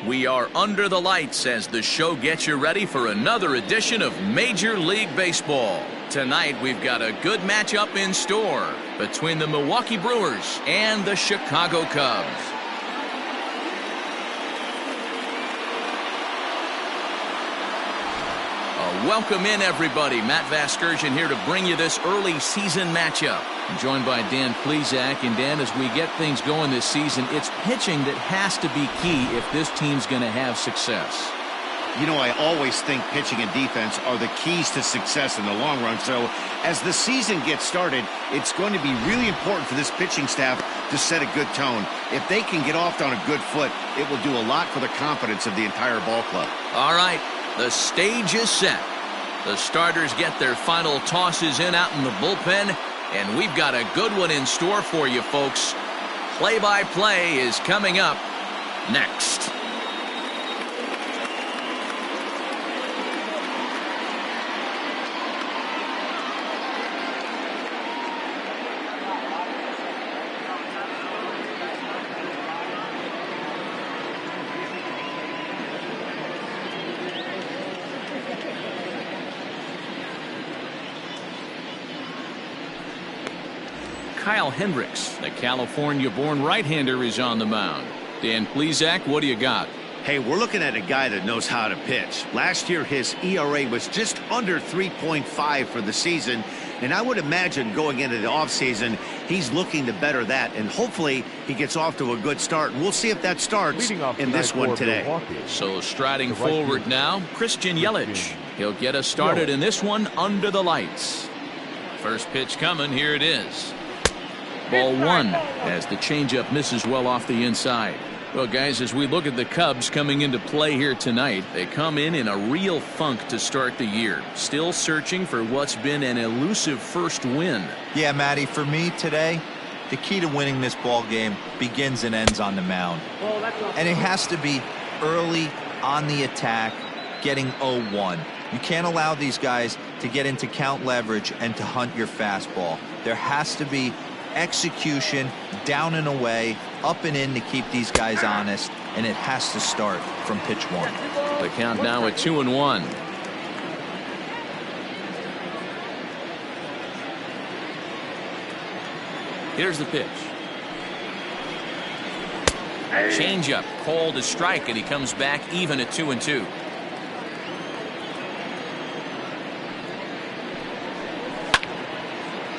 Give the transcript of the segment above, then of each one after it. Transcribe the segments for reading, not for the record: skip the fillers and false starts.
We are under the lights as the show gets you ready for another edition of Major League Baseball. Tonight we've got a good matchup in store between the Milwaukee Brewers and the Chicago Cubs. Welcome in, everybody. Matt Vasgersian here to bring you this early season matchup. I'm joined by Dan Plesac. And Dan, as we get things going this season, it's pitching that has to be key if this team's going to have success. You know, I always think pitching and defense are the keys to success in the long run. So as the season gets started, it's going to be really important for this pitching staff to set a good tone. If they can get off on a good foot, it will do a lot for the confidence of the entire ball club. All right, the stage is set. The starters get their final tosses in out in the bullpen, and we've got a good one in store for you, folks. Play-by-play is coming up next. Kyle Hendricks, the California-born right-hander, is on the mound. Dan Plesac, what do you got? Hey, we're looking at a guy that knows how to pitch. Last year, his ERA was just under 3.5 for the season, and I would imagine going into the offseason, he's looking to better that, and hopefully he gets off to a good start. We'll see if that starts in this one today. So striding forward now, Christian Yelich. He'll get us started in this one under the lights. First pitch coming, here it is. Ball one as the changeup misses well off the inside. Well, guys, as we look at the Cubs coming into play here tonight, they come in a real funk to start the year. Still searching for what's been an elusive first win. Yeah, Matty, for me today, the key to winning this ball game begins and ends on the mound. And it has to be early on the attack, getting 0-1. You can't allow these guys to get into count leverage and to hunt your fastball. There has to be execution, down and away, up and in to keep these guys honest, and it has to start from pitch one. The count now at 2-1. Here's the pitch. Changeup called a strike, and he comes back even at 2-2.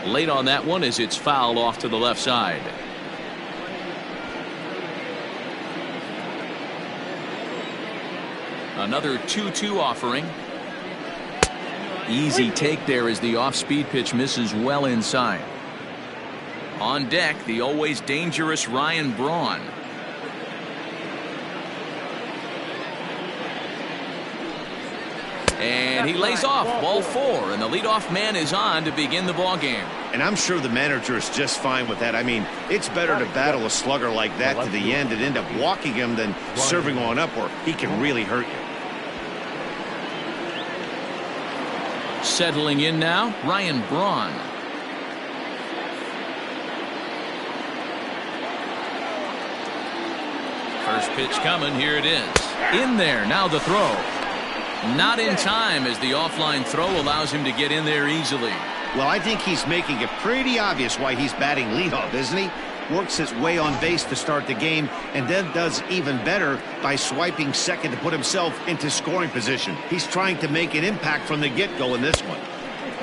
Late on that one as it's fouled off to the left side. Another 2-2 offering. Easy take there as the off-speed pitch misses well inside. On deck, the always dangerous Ryan Braun. And he lays off, ball four, and the leadoff man is on to begin the ball game. And I'm sure the manager is just fine with that. I mean, it's better to battle a slugger like that to the end and end up walking him than serving on up where he can really hurt you. Settling in now, Ryan Braun. First pitch coming, here it is. In there, now the throw. Not in time as the offline throw allows him to get in there easily. Well, I think he's making it pretty obvious why he's batting leadoff, isn't he? Works his way on base to start the game and then does even better by swiping second to put himself into scoring position. He's trying to make an impact from the get-go in this one.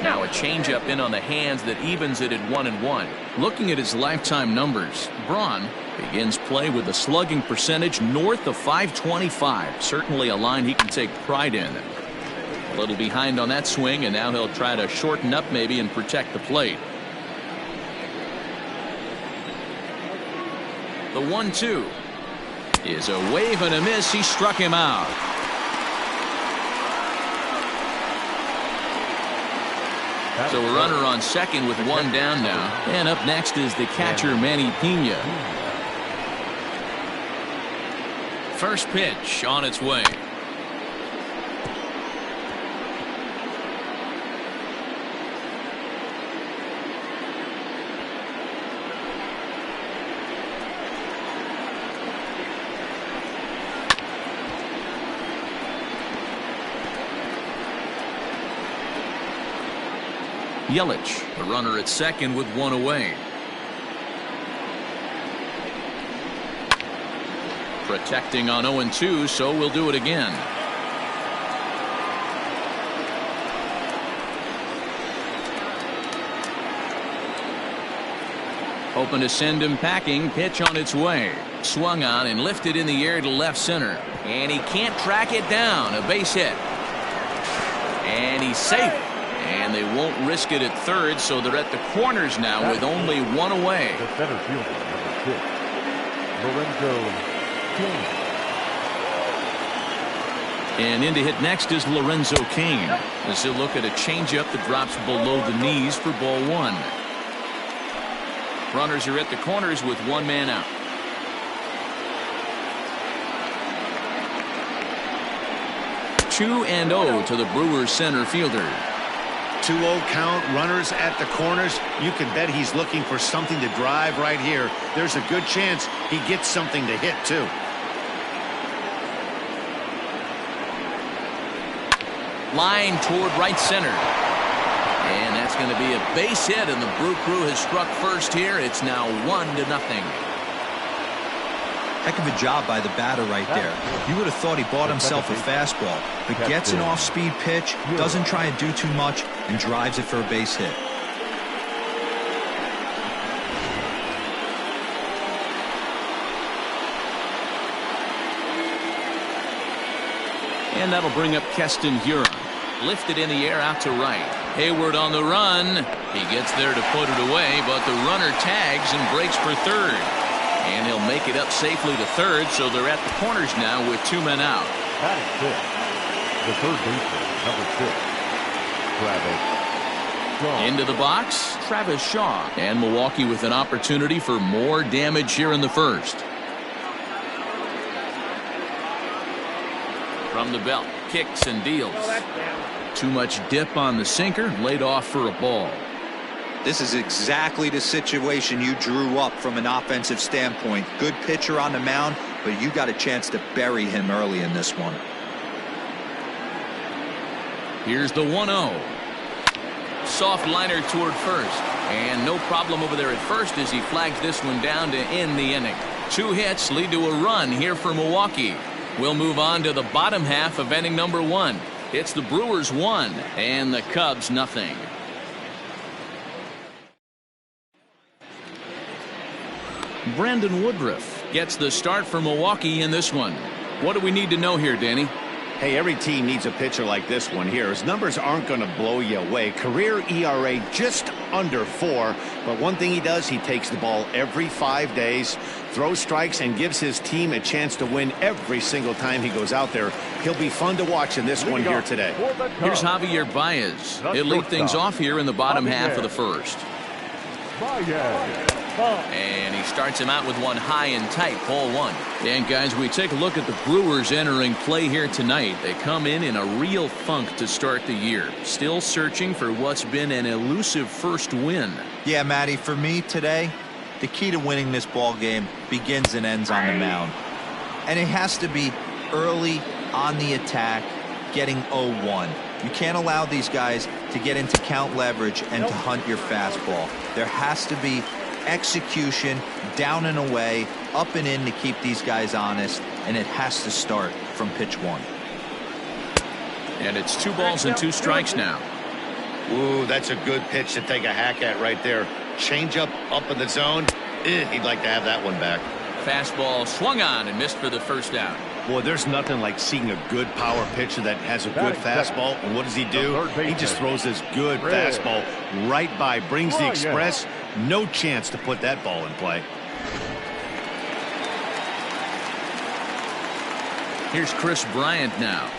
Now a changeup in on the hands that evens it at 1-1. Looking at his lifetime numbers, Braun begins play with a slugging percentage north of .525. Certainly a line he can take pride in. A little behind on that swing, and now he'll try to shorten up maybe and protect the plate. The 1-2 is a wave and a miss. He struck him out. So a runner on second with one down now. And up next is the catcher, Manny Pena. First pitch on its way. Yelich, the runner at second with one away. Protecting on 0-2, so we'll do it again. Open to send him packing. Pitch on its way. Swung on and lifted in the air to left center. And he can't track it down. A base hit. And he's safe. And they won't risk it at third, so they're at the corners now with only one away. The center fielder, number 6, Lorenzo King. And in to hit next is Lorenzo Cain, as he'll look at a changeup that drops below the knees for ball one. Runners are at the corners with one man out. Two and 0 to the Brewers center fielder. 2-0 count, runners at the corners. You can bet he's looking for something to drive right here. There's a good chance he gets something to hit too. Line toward right center. And that's going to be a base hit, and the Brew Crew has struck first here. It's now 1-0. Heck of a job by the batter right there. You would have thought he bought himself a fastball, but gets an off-speed pitch, doesn't try and do too much, and drives it for a base hit. And that'll bring up Keston Huron. Lifted in the air out to right. Hayward on the run. He gets there to put it away, but the runner tags and breaks for third. And he'll make it up safely to third, so they're at the corners now with two men out. That is fifth. The third baseman, number 6, Travis Shaw. Into the box, Travis Shaw. And Milwaukee with an opportunity for more damage here in the first. From the belt, kicks and deals. Too much dip on the sinker, laid off for a ball. This is exactly the situation you drew up from an offensive standpoint. Good pitcher on the mound, but you got a chance to bury him early in this one. Here's the 1-0. Soft liner toward first. And no problem over there at first as he flags this one down to end the inning. 2 hits lead to a run here for Milwaukee. We'll move on to the bottom half of inning number 1. It's the Brewers 1 and the Cubs nothing. Brandon Woodruff gets the start for Milwaukee in this one. What do we need to know here, Danny? Hey, every team needs a pitcher like this one here. His numbers aren't going to blow you away. Career ERA just under 4. But one thing he does, he takes the ball every 5 days, throws strikes, and gives his team a chance to win every single time he goes out there. He'll be fun to watch in this one here today. Here's Javier Baez. He'll lead things off here in the bottom half of the first. And he starts him out with one high and tight, ball 1. And guys, we take a look at the Brewers entering play here tonight. They come in a real funk to start the year. Still searching for what's been an elusive first win. Yeah, Matty, for me today, the key to winning this ball game begins and ends on the mound. And it has to be early on the attack, getting 0-1. You can't allow these guys to get into count leverage and to hunt your fastball. There has to be execution, down and away, up and in to keep these guys honest, and it has to start from pitch 1. And it's 2 balls and 2 strikes now. Ooh, that's a good pitch to take a hack at right there. Changeup up in the zone. He'd like to have that one back. Fastball swung on and missed for the first out. Boy, there's nothing like seeing a good power pitcher that has a good fastball. And what does he do? He just throws this good fastball right by, brings the express. No chance to put that ball in play. Here's Chris Bryant now,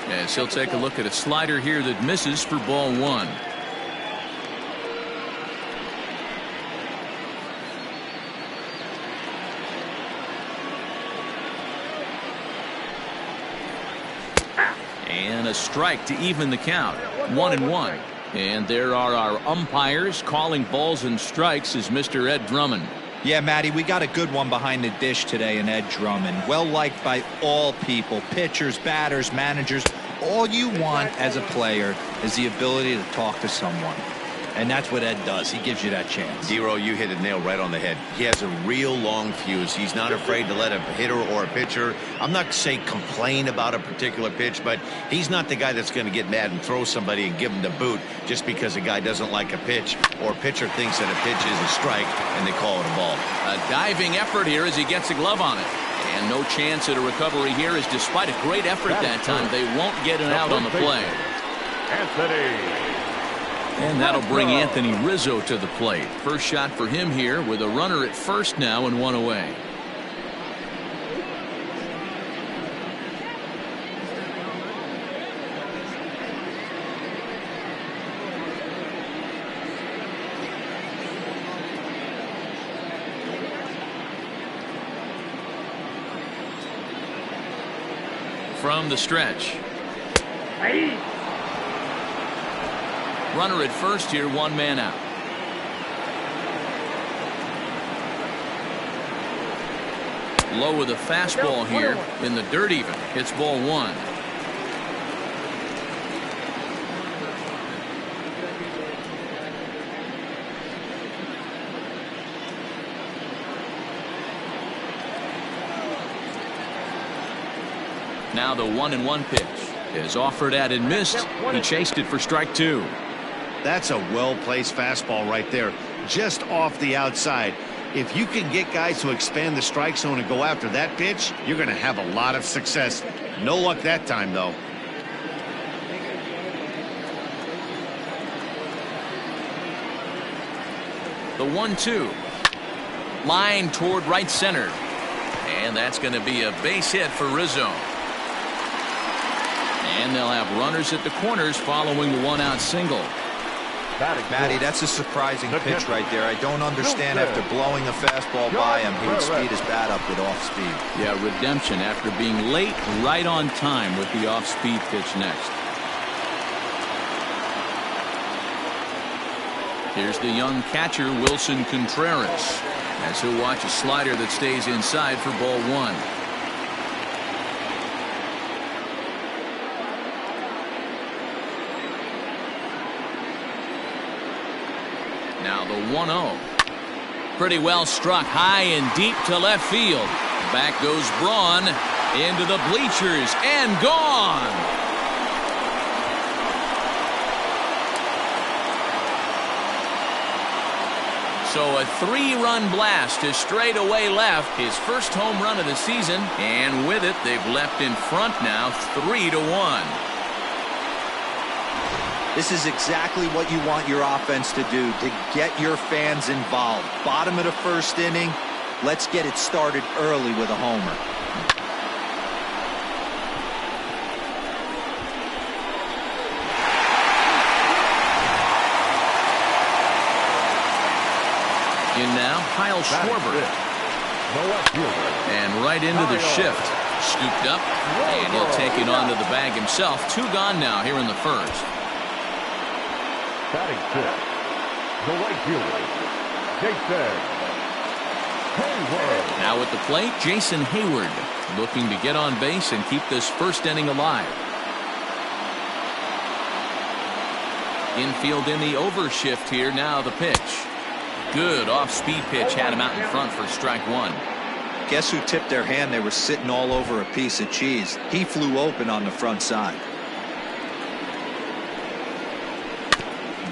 as he'll take a look at a slider here that misses for ball 1. And a strike to even the count. 1-1. And there are our umpires calling balls and strikes as Mr. Ed Drummond. Yeah, Matty, we got a good one behind the dish today in Ed Drummond. Well liked by all people, pitchers, batters, managers. All you want as a player is the ability to talk to someone. And that's what Ed does. He gives you that chance. Dero, you hit the nail right on the head. He has a real long fuse. He's not afraid to let a hitter or a pitcher, I'm not saying complain about a particular pitch, but he's not the guy that's going to get mad and throw somebody and give him the boot just because a guy doesn't like a pitch or a pitcher thinks that a pitch is a strike and they call it a ball. A diving effort here as he gets a glove on it. And no chance at a recovery here, as despite a great effort that time, they won't get an out on the play. And that'll bring Anthony Rizzo to the plate. First shot for him here with a runner at first now and one away. From the stretch. Runner at first here, one man out. Low with a fastball here in the dirt even. Hits ball one. Now the 1-1 pitch is offered at and missed. He chased it for strike two. That's a well-placed fastball right there, just off the outside. If you can get guys to expand the strike zone and go after that pitch, you're going to have a lot of success. No luck that time, though. The 1-2. Line toward right center. And that's going to be a base hit for Rizzo. And they'll have runners at the corners following the one-out single. Matty, that's a surprising pitch right there. I don't understand after blowing a fastball by him, he would speed his bat up with off-speed. Yeah, redemption after being late, right on time with the off-speed pitch next. Here's the young catcher, Wilson Contreras, as he'll watch a slider that stays inside for ball one. Now the 1-0. Pretty well struck high and deep to left field. Back goes Braun into the bleachers and gone. So a three-run blast to straightaway left, his first home run of the season, and with it they've left in front now 3-1. This is exactly what you want your offense to do, to get your fans involved. Bottom of the first inning, let's get it started early with a homer. In now, Kyle Schwarber. And right into the shift. Scooped up, and he'll take it onto the bag himself. Two gone now here in the first. Batting fifth, the right fielder, Jason Hayward. Now at the plate, Jason Hayward, looking to get on base and keep this first inning alive. Infield in the overshift here. Now the pitch. Good off-speed pitch, had him out in front for strike one. Guess who tipped their hand? They were sitting all over a piece of cheese. He flew open on the front side.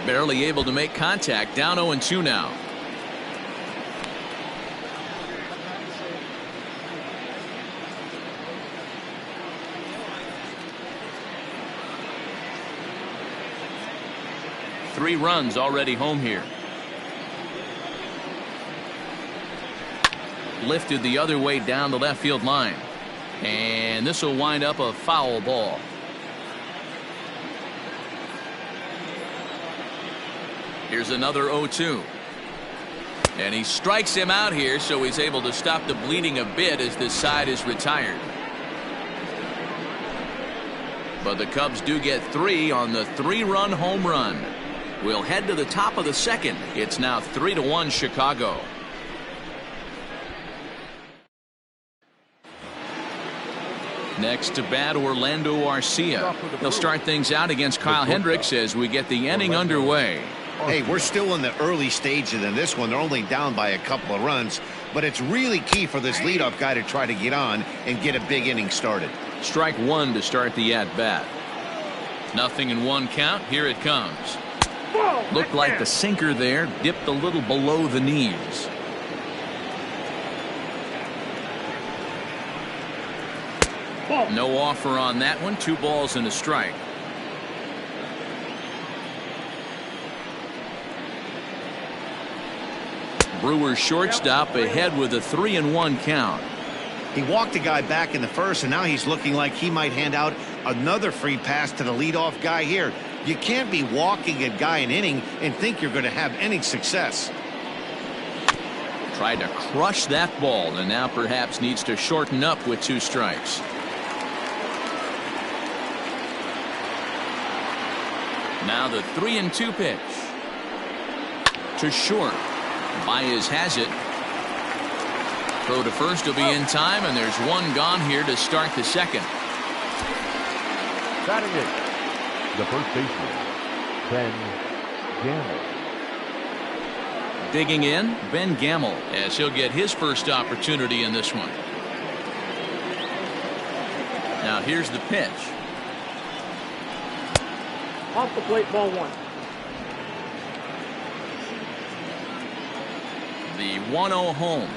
Barely able to make contact. Down 0-2 now. Three runs already home here. Lifted the other way down the left field line. And this will wind up a foul ball. Here's another 0-2. And he strikes him out here, so he's able to stop the bleeding a bit as this side is retired. But the Cubs do get three on the three-run home run. We'll head to the top of the second. It's now 3-1 Chicago. Next to bat, Orlando Arcia. He'll start things out against Kyle Hendricks as we get the inning underway. Hey, we're still in the early stages in this one. They're only down by a couple of runs, but it's really key for this leadoff guy to try to get on and get a big inning started. Strike one to start the at-bat. Nothing in one count. Here it comes. Looked like the sinker there dipped a little below the knees. No offer on that one. 2 balls and a strike. Brewers shortstop ahead with a 3-1 count. He walked a guy back in the first, and now he's looking like he might hand out another free pass to the leadoff guy here. You can't be walking a guy an inning and think you're going to have any success. Tried to crush that ball, and now perhaps needs to shorten up with 2 strikes. Now the 3-2 pitch. To short. Baez has it. Throw to first will be in time, and there's one gone here to start the second. Batting it, the first baseman, Ben Gamble. Digging in, Ben Gamble, as he'll get his first opportunity in this one. Now here's the pitch. Off the plate, ball 1. The 1-0 home.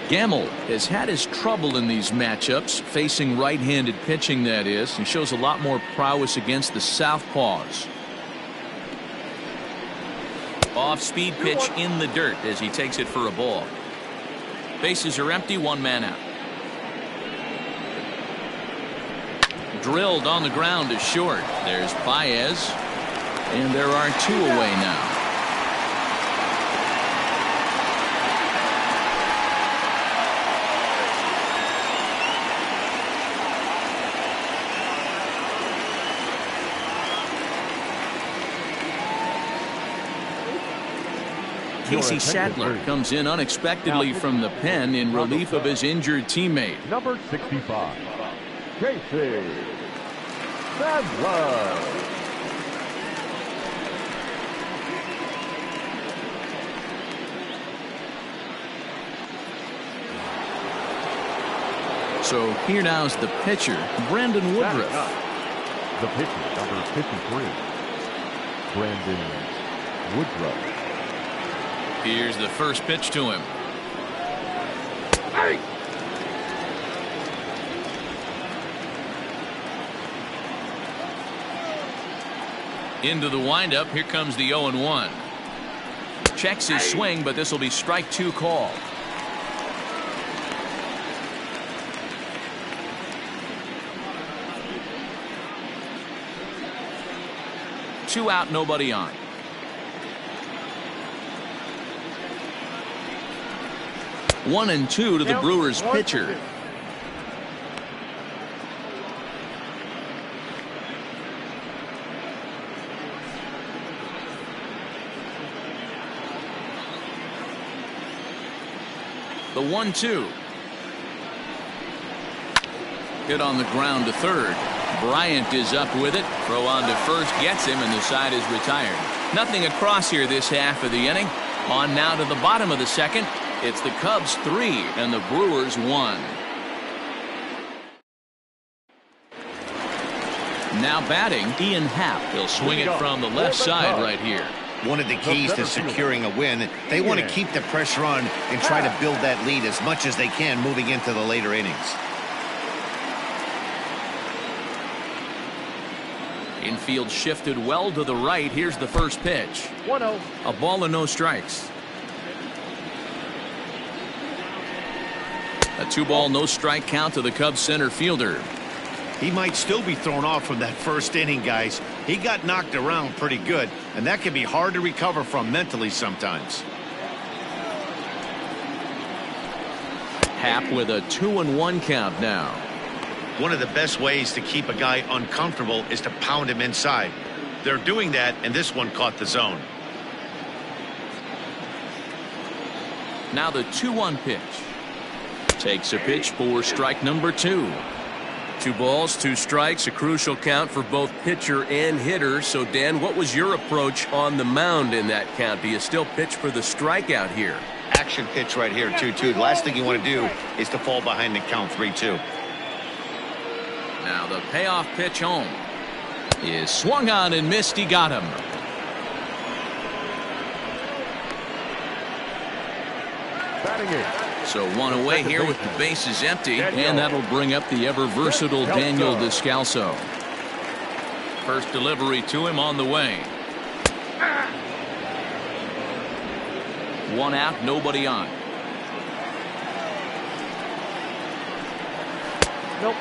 Gamble has had his trouble in these matchups, facing right-handed pitching, that is, and shows a lot more prowess against the southpaws. Off-speed pitch in the dirt as he takes it for a ball. Bases are empty, 1 man out. Drilled on the ground to short. There's Baez, and there are 2 away now. Casey Sadler comes in unexpectedly from the pen in relief of his injured teammate. Number 65, Casey Sadler. So here now's the pitcher, Brandon Woodruff. The pitcher, number 53, Brandon Woodruff. Here's the first pitch to him. Hey. Into the windup. Here comes the 0-1. Checks his swing, but this will be strike 2 call. Two out, nobody on. One and two to the Brewers pitcher. The 1-2. Hit on the ground to third. Bryant is up with it. Throw on to first gets him, and the side is retired. Nothing across here this half of the inning. On now to the bottom of the second. It's the Cubs 3 and the Brewers 1. Now batting, Ian Happ. He'll swing it from the left side right here. One of the keys to securing a win, they want to keep the pressure on and try to build that lead as much as they can moving into the later innings. Infield shifted well to the right. Here's the first pitch. 1-0. A ball and no strikes. A 2-ball, no strike count to the Cubs center fielder. He might still be thrown off from that first inning, guys. He got knocked around pretty good, and that can be hard to recover from mentally sometimes. Happ with a 2-1 count now. One of the best ways to keep a guy uncomfortable is to pound him inside. They're doing that, and this one caught the zone. Now the 2-1 pitch. Takes a pitch for strike number 2. 2 balls, 2 strikes, a crucial count for both pitcher and hitter. So, Dan, what was your approach on the mound in that count? Do you still pitch for the strikeout here? Action pitch right here, 2-2. The last thing you want to do is to fall behind and count 3-2. Now the payoff pitch home is swung on and missed. He got him. So 1 away here with the bases empty, and that'll bring up the ever versatile Daniel Descalso. First delivery to him on the way. 1 out, nobody on.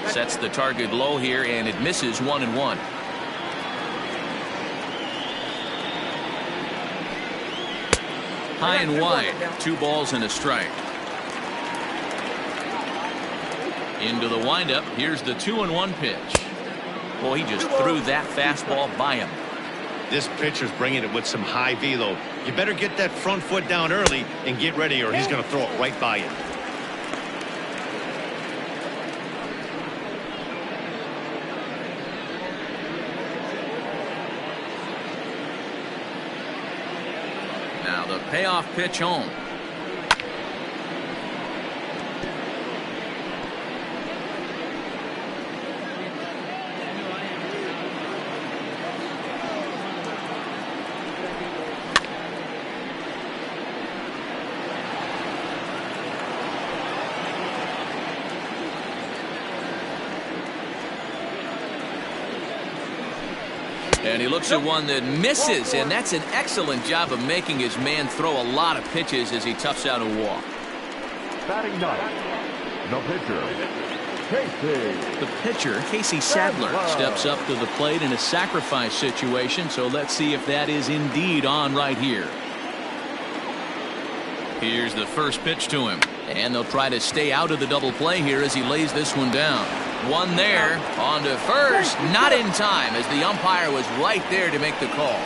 Sets the target low here, and it misses. 1-1. High and wide, 2 balls and a strike. Into the windup. Here's the 2-1 pitch. Boy, he just threw that fastball by him. This pitcher's bringing it with some high velo. You better get that front foot down early and get ready, or he's going to throw it right by you. Now the payoff pitch home. And he looks at one that misses, and that's an excellent job of making his man throw a lot of pitches as he toughs out a walk. Batting ninth, the pitcher, The pitcher, Casey Sadler, steps up to the plate in a sacrifice situation, so let's see if that is indeed on right here. Here's the first pitch to him, and they'll try to stay out of the double play here as he lays this one down. One there, on to first, not in time as the umpire was right there to make the call.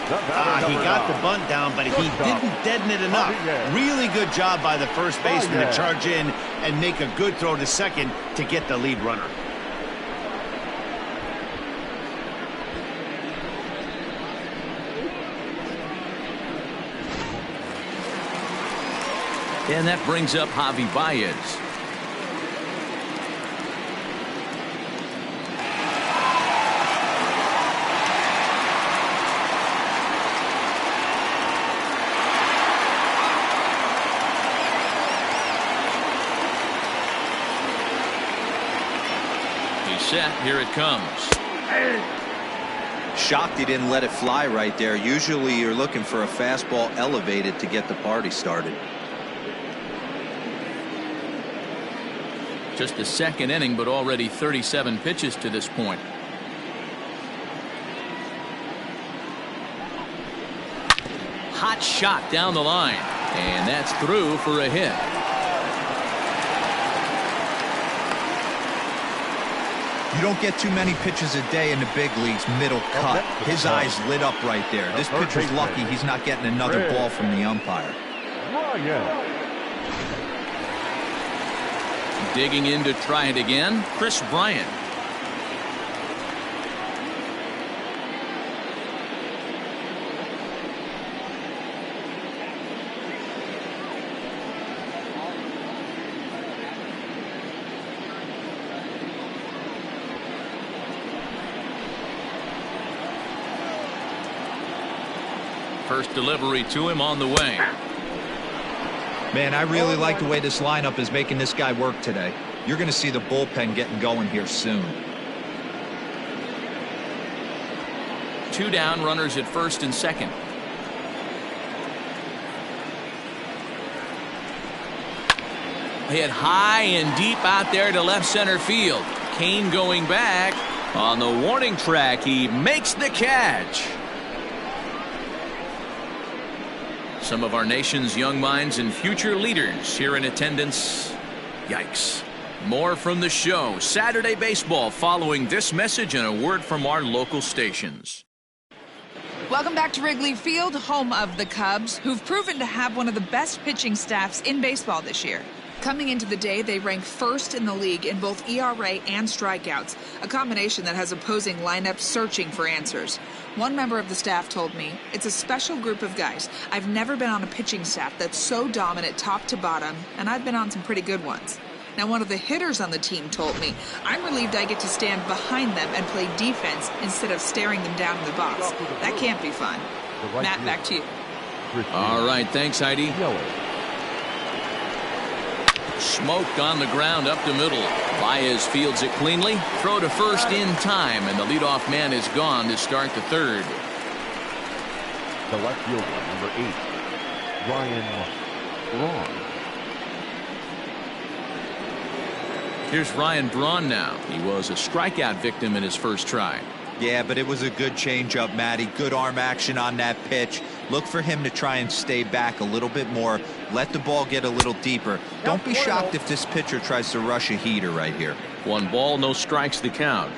He got the bunt down, but he didn't deaden it enough. Really good job by the first baseman to charge in and make a good throw to second to get the lead runner. And that brings up Javi Baez. He's set. Here it comes. Shocked he didn't let it fly right there. Usually you're looking for a fastball elevated to get the party started. Just the second inning, but already 37 pitches to this point. Hot shot down the line, and that's through for a hit. You don't get too many pitches a day in the big leagues middle cut. His eyes lit up right there. This pitcher's lucky he's not getting another ball from the umpire. Digging in to try it again, Chris Bryant. First delivery to him on the way. Man, I really like the way this lineup is making this guy work today. You're going to see the bullpen getting going here soon. 2 down, runners at first and second. Hit high and deep out there to left center field. Kane going back on the warning track. He makes the catch. Some of our nation's young minds and future leaders here in attendance. Yikes. More from the show. Saturday Baseball following this message and a word from our local stations. Welcome back to Wrigley Field, home of the Cubs, who've proven to have one of the best pitching staffs in baseball this year. Coming into the day, they rank first in the league in both ERA and strikeouts, a combination that has opposing lineups searching for answers. One member of the staff told me, "It's a special group of guys. I've never been on a pitching staff that's so dominant top to bottom, and I've been on some pretty good ones." Now, one of the hitters on the team told me, "I'm relieved I get to stand behind them and play defense instead of staring them down in the box. That can't be fun." Matt, back to you. All right, thanks, Heidi. Smoked on the ground up the middle. Baez fields it cleanly. Throw to first in time, and the leadoff man is gone to start the third. The left fielder, number 8, Ryan Braun. Here's Ryan Braun now. He was a strikeout victim in his first try. Yeah, but it was a good changeup, Matty. Good arm action on that pitch. Look for him to try and stay back a little bit more. Let the ball get a little deeper. Don't be shocked if this pitcher tries to rush a heater right here. 1 ball, no strikes the count.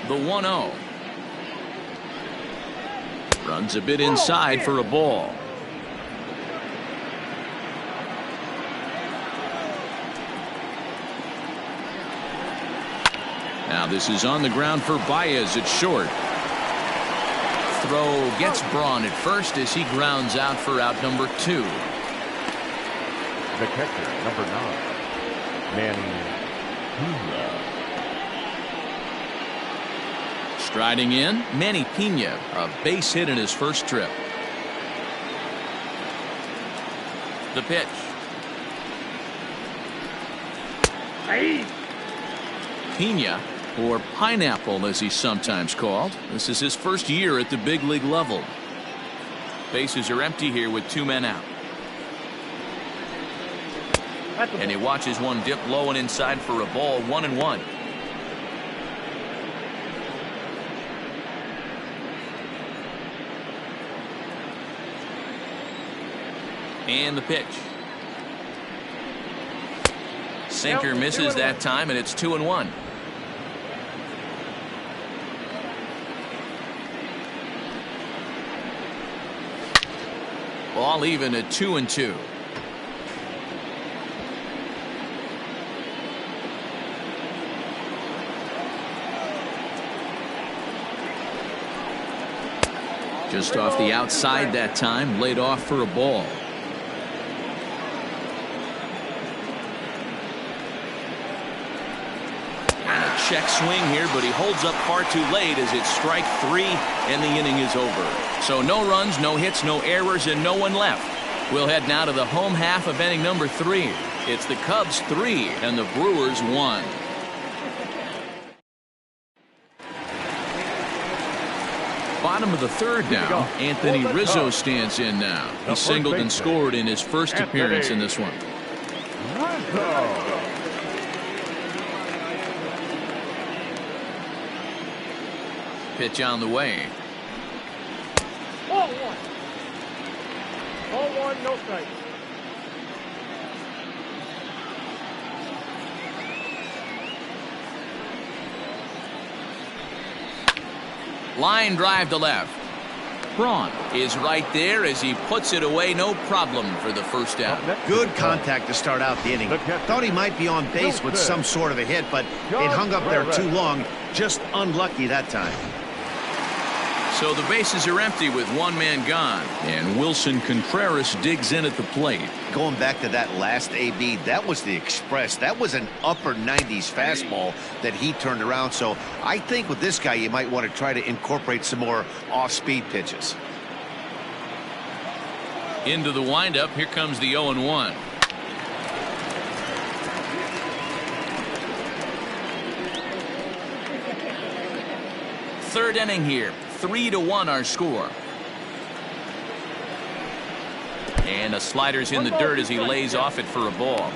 The 1-0. Runs a bit inside for a ball. Now this is on the ground for Baez at short. Throw gets Braun at first as he grounds out for out number 2. The catcher, number 9, Manny Pena. Striding in, Manny Pena, a base hit in his first trip. The pitch. Pena, or Pineapple as he's sometimes called. This is his first year at the big league level. Bases are empty here with 2 men out. And he watches one dip low and inside for a ball. 1-1. And the pitch. Sinker misses that time, and it's 2-1. All even at 2-2. Just off the outside that time, laid off for a ball. And a check swing here, but he holds up far too late as it's strike 3 and the inning is over. So no runs, no hits, no errors, and no one left. We'll head now to the home half of inning number 3. It's the Cubs 3 and the Brewers 1. Bottom of the third now. Anthony Rizzo stands in now. He singled and scored in his first appearance in this one. Pitch on the way. Ball 1. Ball 1, no strike. Line drive to left. Braun is right there as he puts it away, no problem for the first out. Good contact to start out the inning. Thought he might be on base with some sort of a hit, but it hung up there too long. Just unlucky that time. So the bases are empty with 1 man gone, and Wilson Contreras digs in at the plate. Going back to that last AB, that was the express. That was an upper 90s fastball that he turned around. So I think with this guy, you might want to try to incorporate some more off-speed pitches. Into the windup, here comes the 0-1. Third inning here. 3-1 our score. And a slider's in the dirt as he lays off it for a ball.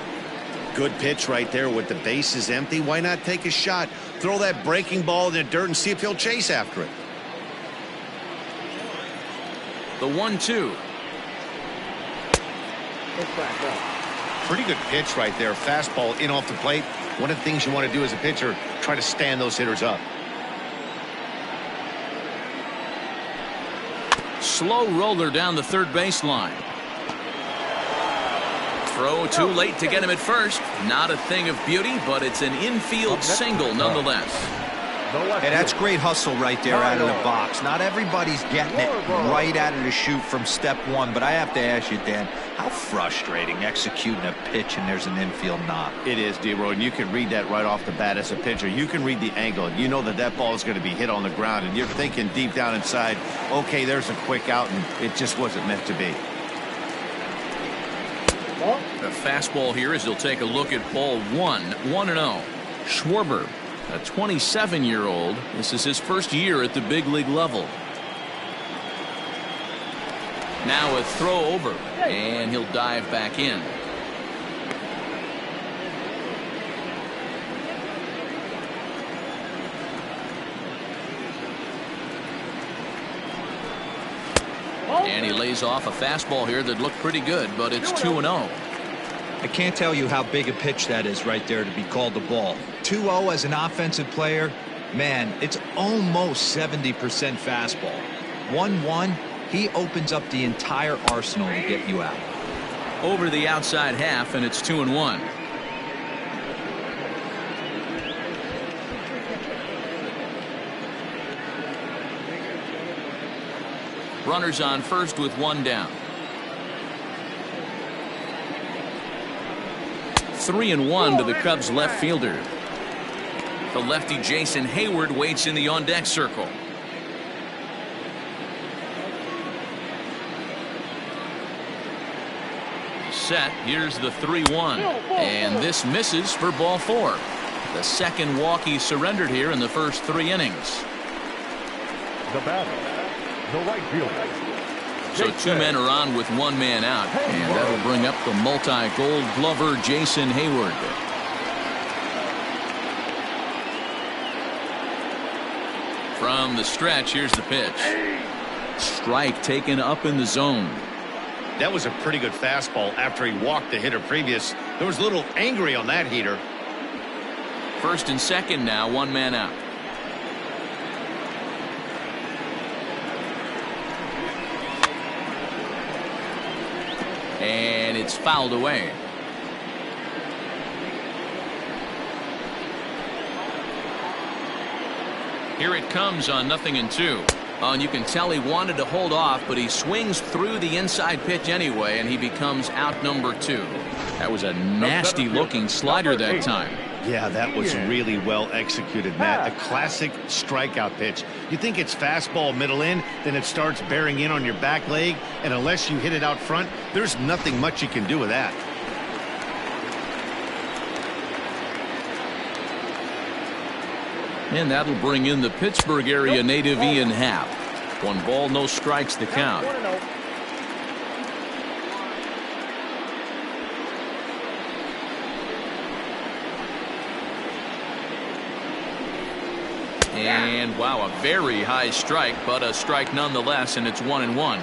Good pitch right there with the bases empty. Why not take a shot? Throw that breaking ball in the dirt and see if he'll chase after it. The 1-2. Pretty good pitch right there. Fastball in off the plate. One of the things you want to do as a pitcher, try to stand those hitters up. slow roller down the third baseline. Throw too late to get him at first. Not a thing of beauty, but it's an infield single nonetheless. Hey, that's great hustle right there out of the box. Not everybody's getting it right out of the chute from step one, but I have to ask you, Dan, how frustrating executing a pitch and there's an infield knock. It is, D-Roy, and you can read that right off the bat as a pitcher. You can read the angle. You know that that ball is going to be hit on the ground, and you're thinking deep down inside, okay, there's a quick out, and it just wasn't meant to be. The fastball here as he'll take a look at ball 1-0. Schwarber, a 27-year-old. This is his first year at the big league level. Now a throw over, and he'll dive back in. And he lays off a fastball here that looked pretty good, but it's 2-0. I can't tell you how big a pitch that is right there to be called the ball. 2-0 as an offensive player, man, it's almost 70% fastball. 1-1, he opens up the entire arsenal to get you out. Over the outside half, and it's 2-1. Runners on first with one down. 3-1 to the Cubs left fielder. The lefty Jason Hayward waits in the on-deck circle. Set. Here's the 3-1. And this misses for ball 4. The second walk he surrendered here in the first 3 innings. The batter, the right fielder. So 2 men are on with 1 man out, and that'll bring up the multi-gold glover Jason Hayward. From the stretch, here's the pitch. Strike taken up in the zone. That was a pretty good fastball after he walked the hitter previous. There was a little angry on that heater. First and second now, 1 man out. And it's fouled away. Here it comes on 0-2. And you can tell he wanted to hold off, but he swings through the inside pitch anyway, and he becomes out number 2. That was a nasty looking slider that time. Yeah, that was really well executed, Matt. A classic strikeout pitch. You think it's fastball middle in, then it starts bearing in on your back leg, and unless you hit it out front, there's nothing much you can do with that. And that'll bring in the Pittsburgh area native Ian Happ. 1 ball, no strikes the count. And wow, a very high strike, but a strike nonetheless, and it's 1-1.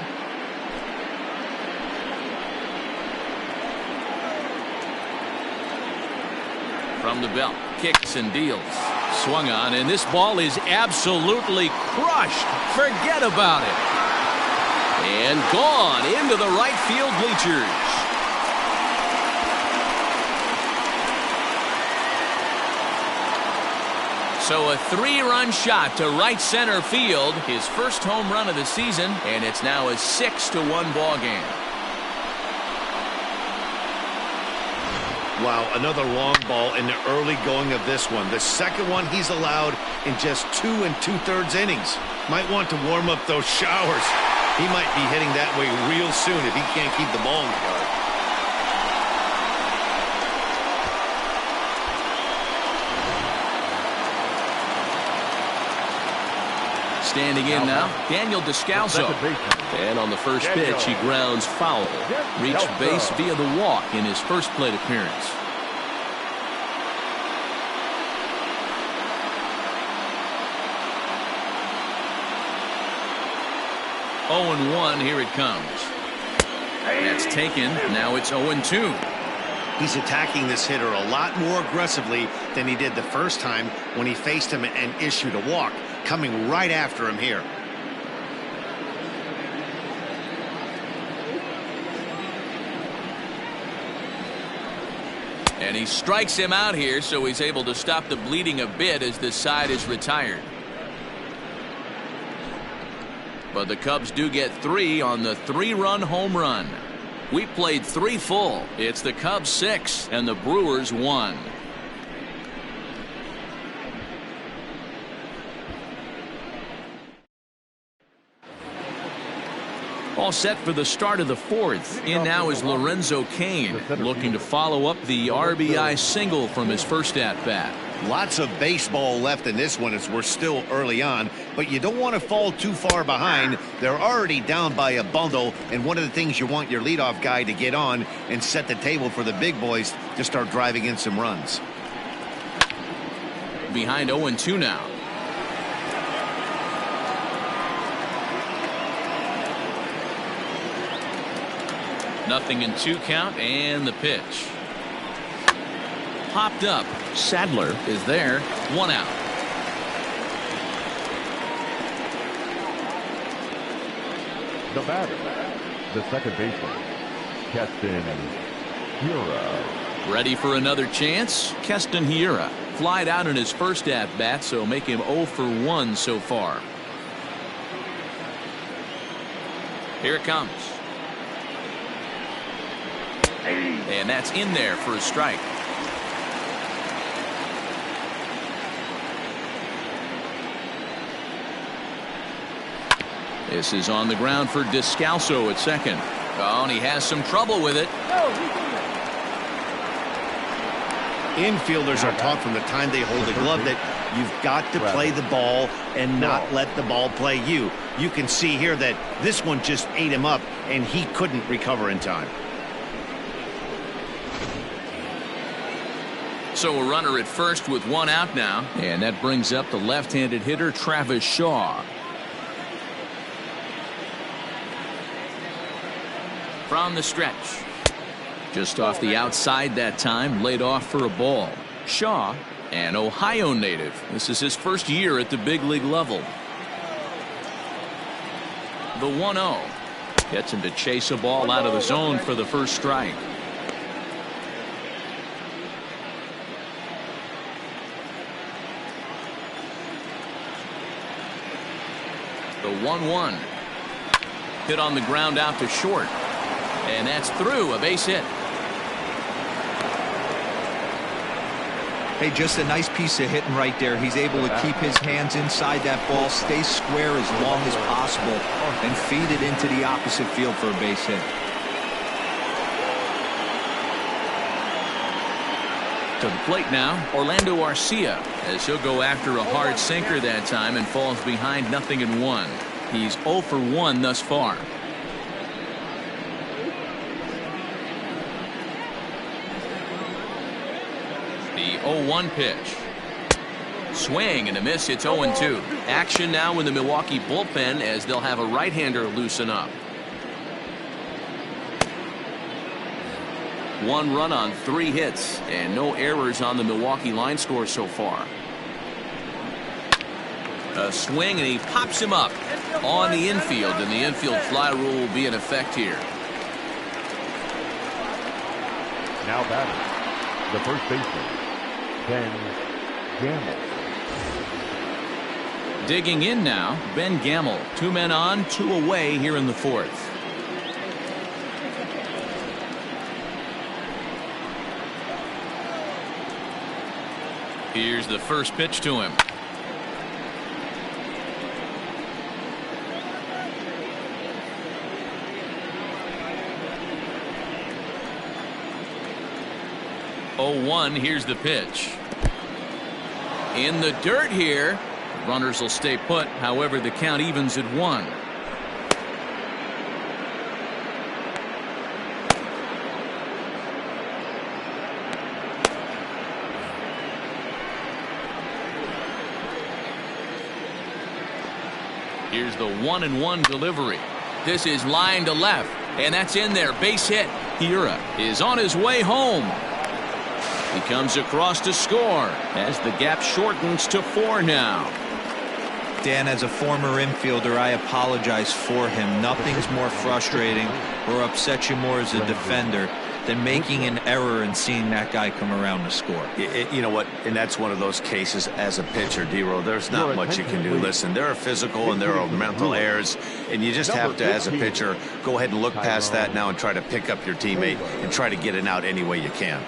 From the belt, kicks and deals. Swung on, and this ball is absolutely crushed. Forget about it. And gone into the right field bleachers. So a 3-run shot to right center field, his first home run of the season, and it's now a 6-1 ball game. Wow, another long ball in the early going of this one. The second one he's allowed in just 2 2/3 innings. Might want to warm up those showers. He might be hitting that way real soon if he can't keep the ball in the yard. Standing in now, Daniel Descalso. And on the first pitch, he grounds foul. Reached base via the walk in his first plate appearance. Oh, 0-1, here it comes. That's taken. Now it's 0-2. He's attacking this hitter a lot more aggressively than he did the first time when he faced him and issued a walk. Coming right after him here. And he strikes him out here, so he's able to stop the bleeding a bit as the side is retired. But the Cubs do get 3 on the 3-run home run. We played 3 full. It's the Cubs 6 and the Brewers 1. All set for the start of the 4th. In now is Lorenzo Cain, looking to follow up the RBI single from his first at-bat. Lots of baseball left in this one as we're still early on, but you don't want to fall too far behind. They're already down by a bundle, and one of the things you want your leadoff guy to get on and set the table for the big boys to start driving in some runs. Behind 0-2 now. Nothing in 2 count, and the pitch. Popped up. Sadler is there. 1 out. The batter, the second baseman, Keston Hiura. Ready for another chance? Keston Hiura flied out in his first at-bat, so make him 0 for 1 so far. Here it comes. And that's in there for a strike. This is on the ground for Descalso at second. Oh, and he has some trouble with it. Infielders are taught from the time they hold the glove that you've got to play the ball and not let the ball play you. You can see here that this one just ate him up, and he couldn't recover in time. So a runner at first with 1 out now. And that brings up the left-handed hitter Travis Shaw. From the stretch. Just off the outside that time, laid off for a ball. Shaw, an Ohio native. This is his first year at the big league level. The 1-0. Gets him to chase a ball out of the zone for the first strike. The 1-1. Hit on the ground out to short. And that's through, a base hit. Hey, just a nice piece of hitting right there. He's able to keep his hands inside that ball, stay square as long as possible, and feed it into the opposite field for a base hit. To the plate now, Orlando Arcia, as he'll go after a hard sinker that time and falls behind 0-1. He's 0 for 1 thus far. The 0-1 pitch. Swing and a miss. It's 0-2. Action now in the Milwaukee bullpen as they'll have a right-hander loosen up. 1 run on 3 hits and no errors on the Milwaukee line score so far. A swing and he pops him up on the infield, and the infield fly rule will be in effect here. Now batting, the first baseman, Ben Gamel. Digging in now, Ben Gamel. 2 men on, 2 away here in the 4th. Here's the first pitch to him. Here's the pitch. In the dirt here. Runners will stay put. However, the count evens at 1. Here's the 1-1 delivery. This is line to left, and that's in there. Base hit. Hiura is on his way home. He comes across to score as the gap shortens to 4 now. Dan, as a former infielder, I apologize for him. Nothing's more frustrating or upsets you more as a defender than making an error and seeing that guy come around to score. You know what? And that's one of those cases as a pitcher, D-Roll. There's not much you can do. Listen, there are physical and there are mental errors, and you just have to, as a pitcher, go ahead and look past that now and try to pick up your teammate and try to get it out any way you can.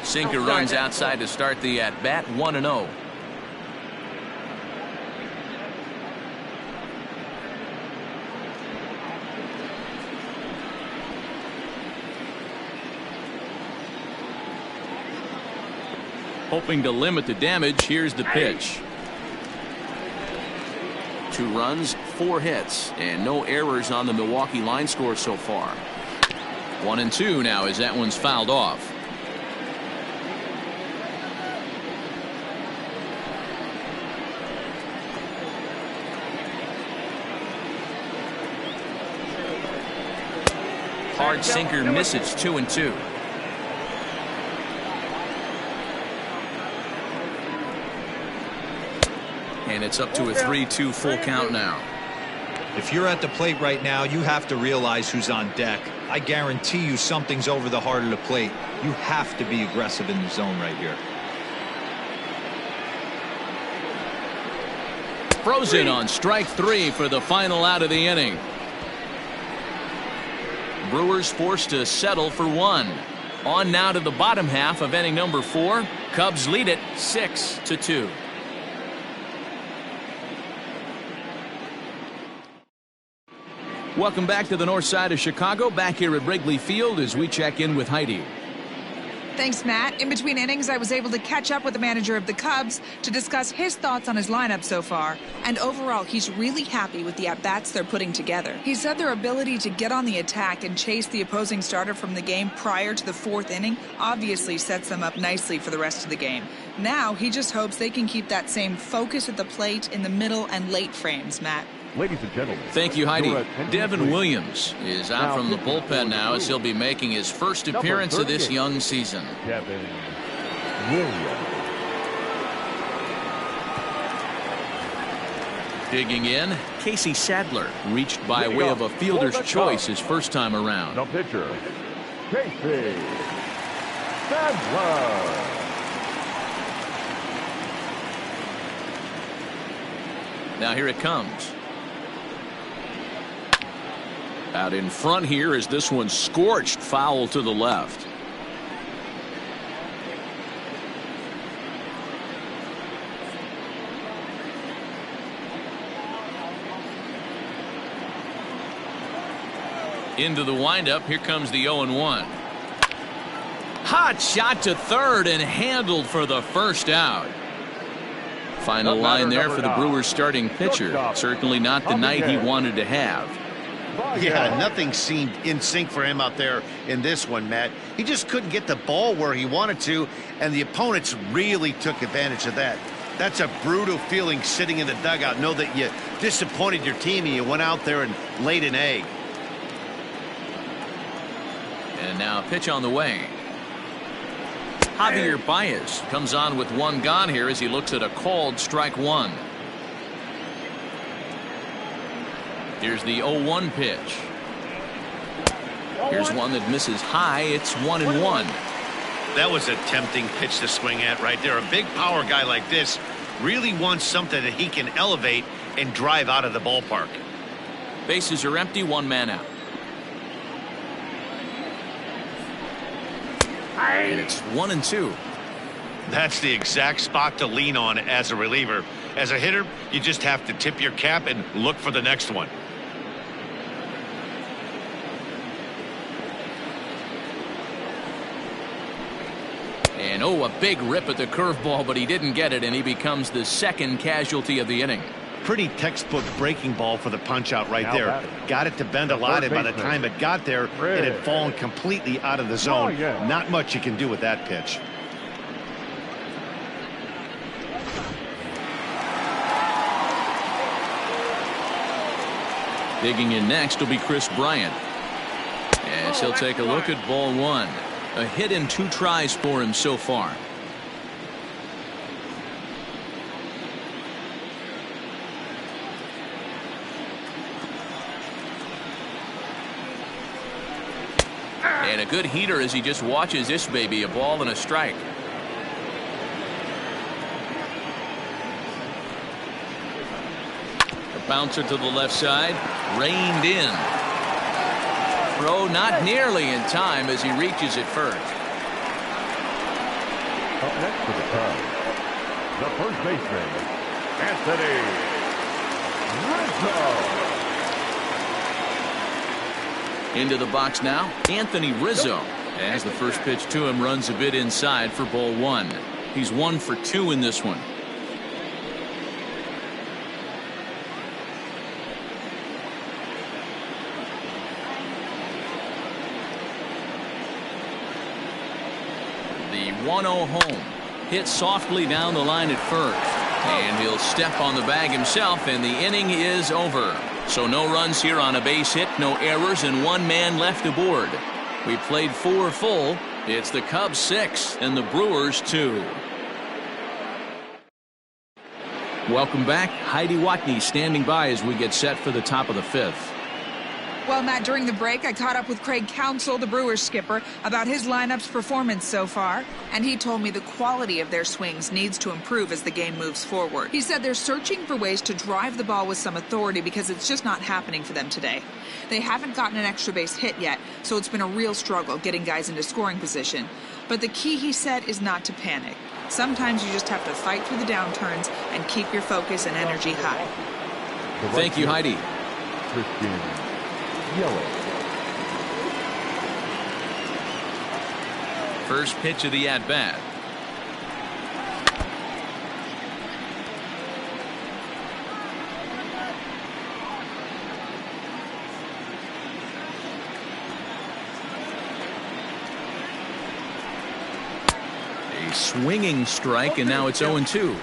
Sinker runs outside to start the at-bat, 1-0. Hoping to limit the damage, here's the pitch. 2 runs, 4 hits, and no errors on the Milwaukee line score so far. 1-2 now as that one's fouled off. Hard sinker misses, 2-2. And it's up to a 3-2 full count now. If you're at the plate right now, you have to realize who's on deck. I guarantee you something's over the heart of the plate. You have to be aggressive in the zone right here. Frozen on strike 3 for the final out of the inning. Brewers forced to settle for 1. On now to the bottom half of inning number 4. Cubs lead it 6-2. Welcome back to the north side of Chicago, back here at Wrigley Field as we check in with Heidi. Thanks, Matt. In between innings, I was able to catch up with the manager of the Cubs to discuss his thoughts on his lineup so far. And overall, he's really happy with the at-bats they're putting together. He said their ability to get on the attack and chase the opposing starter from the game prior to the 4th inning obviously sets them up nicely for the rest of the game. Now, he just hopes they can keep that same focus at the plate in the middle and late frames, Matt. Ladies and gentlemen. Thank you, Heidi. Devin Williams is out from the bullpen now as he'll be making his first appearance of this young season. Devin Williams. Digging in, Casey Sadler reached by way of a fielder's choice his first time around. The pitcher, Casey Sadler. Now here it comes. Out in front here as this one scorched foul to the left. Into the windup. Here comes the 0-1. Hot shot to third and handled for the first out. Final line there for the Brewers starting pitcher. Certainly not the night he wanted to have. Yeah, nothing seemed in sync for him out there in this one, Matt. He just couldn't get the ball where he wanted to, and the opponents really took advantage of that. That's a brutal feeling sitting in the dugout. Know that you disappointed your team and you went out there and laid an egg. And now a pitch on the way. Javier Baez comes on with 1 gone here as he looks at a called strike 1. Here's the 0-1 pitch. Here's one that misses high. It's 1-1. That was a tempting pitch to swing at right there. A big power guy like this really wants something that he can elevate and drive out of the ballpark. Bases are empty, 1 man out. And it's 1-2. That's the exact spot to lean on as a reliever. As a hitter, you just have to tip your cap and look for the next one. And a big rip at the curveball, but he didn't get it, and he becomes the second casualty of the inning. Pretty textbook breaking ball for the punch out right there. Got it to bend a lot, and by the time it got there, it had fallen completely out of the zone. Not much you can do with that pitch. Digging in next will be Chris Bryant. As he'll take a look at ball 1. A hit in 2 tries for him so far. And a good heater as he just watches this baby, a ball and a strike. A bouncer to the left side, reined in. Throw not nearly in time as he reaches it first. Up next for the Cubs, the first baseman, Anthony Rizzo. Into the box now, Anthony Rizzo, as the first pitch to him runs a bit inside for ball one. He's 1 for 2 in this one. The 1-0 home. Hit softly down the line at first. And he'll step on the bag himself, and the inning is over. So no runs here on a base hit, no errors, and 1 man left aboard. We played 4 full. It's the Cubs 6 and the Brewers 2. Welcome back. Heidi Watney standing by as we get set for the top of the 5th. Well, Matt, during the break, I caught up with Craig Counsell, the Brewers skipper, about his lineup's performance so far, and he told me the quality of their swings needs to improve as the game moves forward. He said they're searching for ways to drive the ball with some authority because it's just not happening for them today. They haven't gotten an extra base hit yet, so it's been a real struggle getting guys into scoring position. But the key, he said, is not to panic. Sometimes you just have to fight through the downturns and keep your focus and energy high. Thank you, Heidi. Yellow. First pitch of the at-bat. A swinging strike, and now it's 0-2.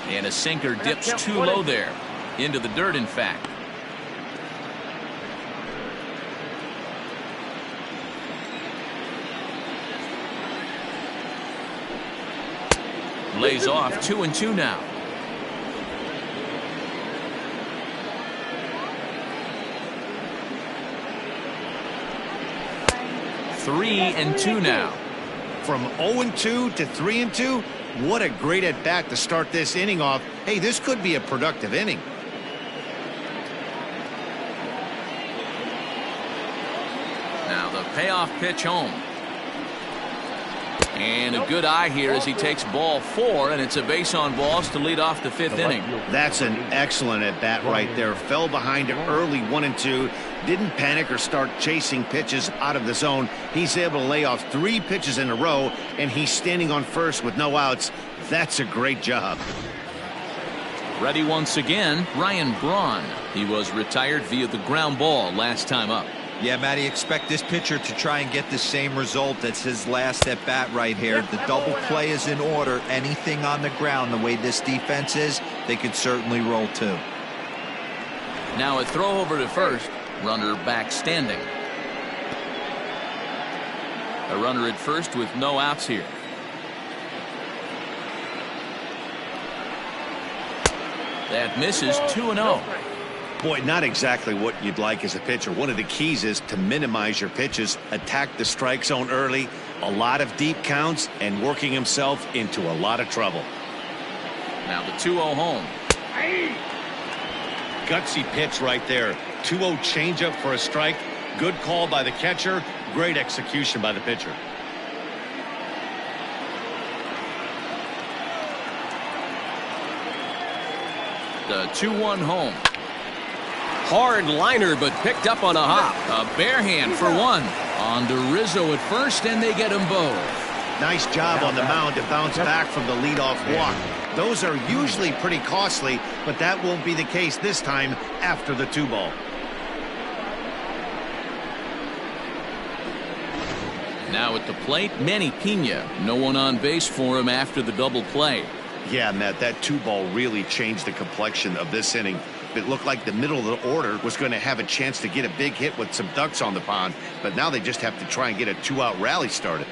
And a sinker dips too low there. Into the dirt, in fact. Lays off 2-2 now. Three and two now. From 0-2 to 3-2. What a great at-bat to start this inning off. Hey, this could be a productive inning. Now the payoff pitch home. And a good eye here as he takes ball 4, and it's a base on balls to lead off the 5th inning. That's an excellent at-bat right there. Fell behind early 1-2. Didn't panic or start chasing pitches out of the zone. He's able to lay off 3 pitches in a row, and he's standing on first with no outs. That's a great job. Ready once again, Ryan Braun. He was retired via the ground ball last time up. Yeah, Matty, expect this pitcher to try and get the same result. That's his last at bat right here. The double play is in order. Anything on the ground, the way this defense is, they could certainly roll too. Now a throw over to first. Runner back standing. A runner at first with no outs here. That misses. 2-0. Boy, not exactly what you'd like as a pitcher. One of the keys is to minimize your pitches, attack the strike zone early, a lot of deep counts, and working himself into a lot of trouble. Now the 2-0 home. Gutsy pitch right there. 2-0 changeup for a strike. Good call by the catcher. Great execution by the pitcher. The 2-1 home. Hard liner, but picked up on a hop. A bare hand for one. On to Rizzo at first, and they get them both. Nice job on the mound to bounce back from the leadoff walk. Those are usually pretty costly, but that won't be the case this time after the 2-ball. Now at the plate, Manny Pena. No one on base for him after the double play. Yeah, Matt, that 2-ball really changed the complexion of this inning. It looked like the middle of the order was going to have a chance to get a big hit with some ducks on the pond, but now they just have to try and get a 2-out rally started.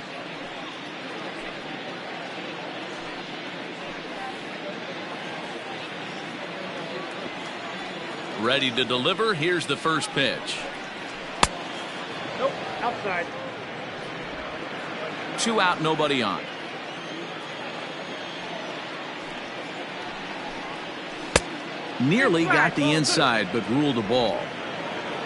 Ready to deliver. Here's the first pitch. Nope, outside. 2 out, nobody on. Nearly got the inside, but ruled a ball.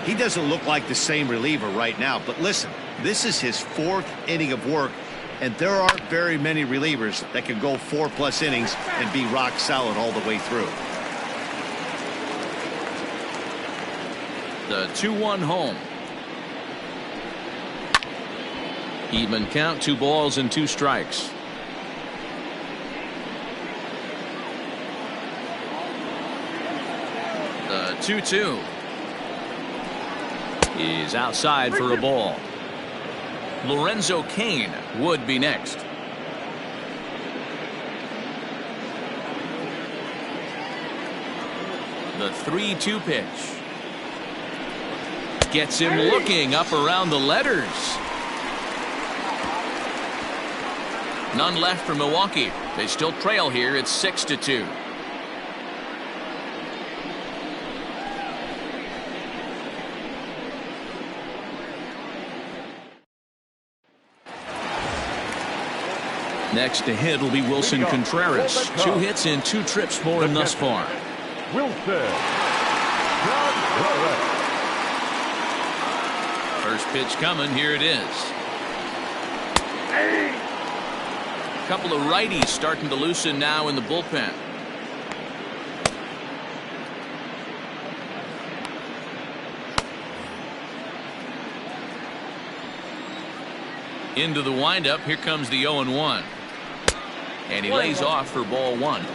He doesn't look like the same reliever right now, but listen, this is his 4th inning of work, and there aren't very many relievers that can go 4+ innings and be rock solid all the way through. The 2-1 home. Even count, 2 balls and 2 strikes. The 2-2 is outside for a ball. Lorenzo Cain would be next. The 3-2 pitch. Gets him looking up around the letters. None left for Milwaukee. They still trail here. It's 6-2. Next to hit will be Wilson Contreras. 2 hits in 2 trips for him thus far. Wilson. First pitch coming. Here it is. A couple of righties starting to loosen now in the bullpen. Into the windup. Here comes the 0-1. And he lays off for ball 1.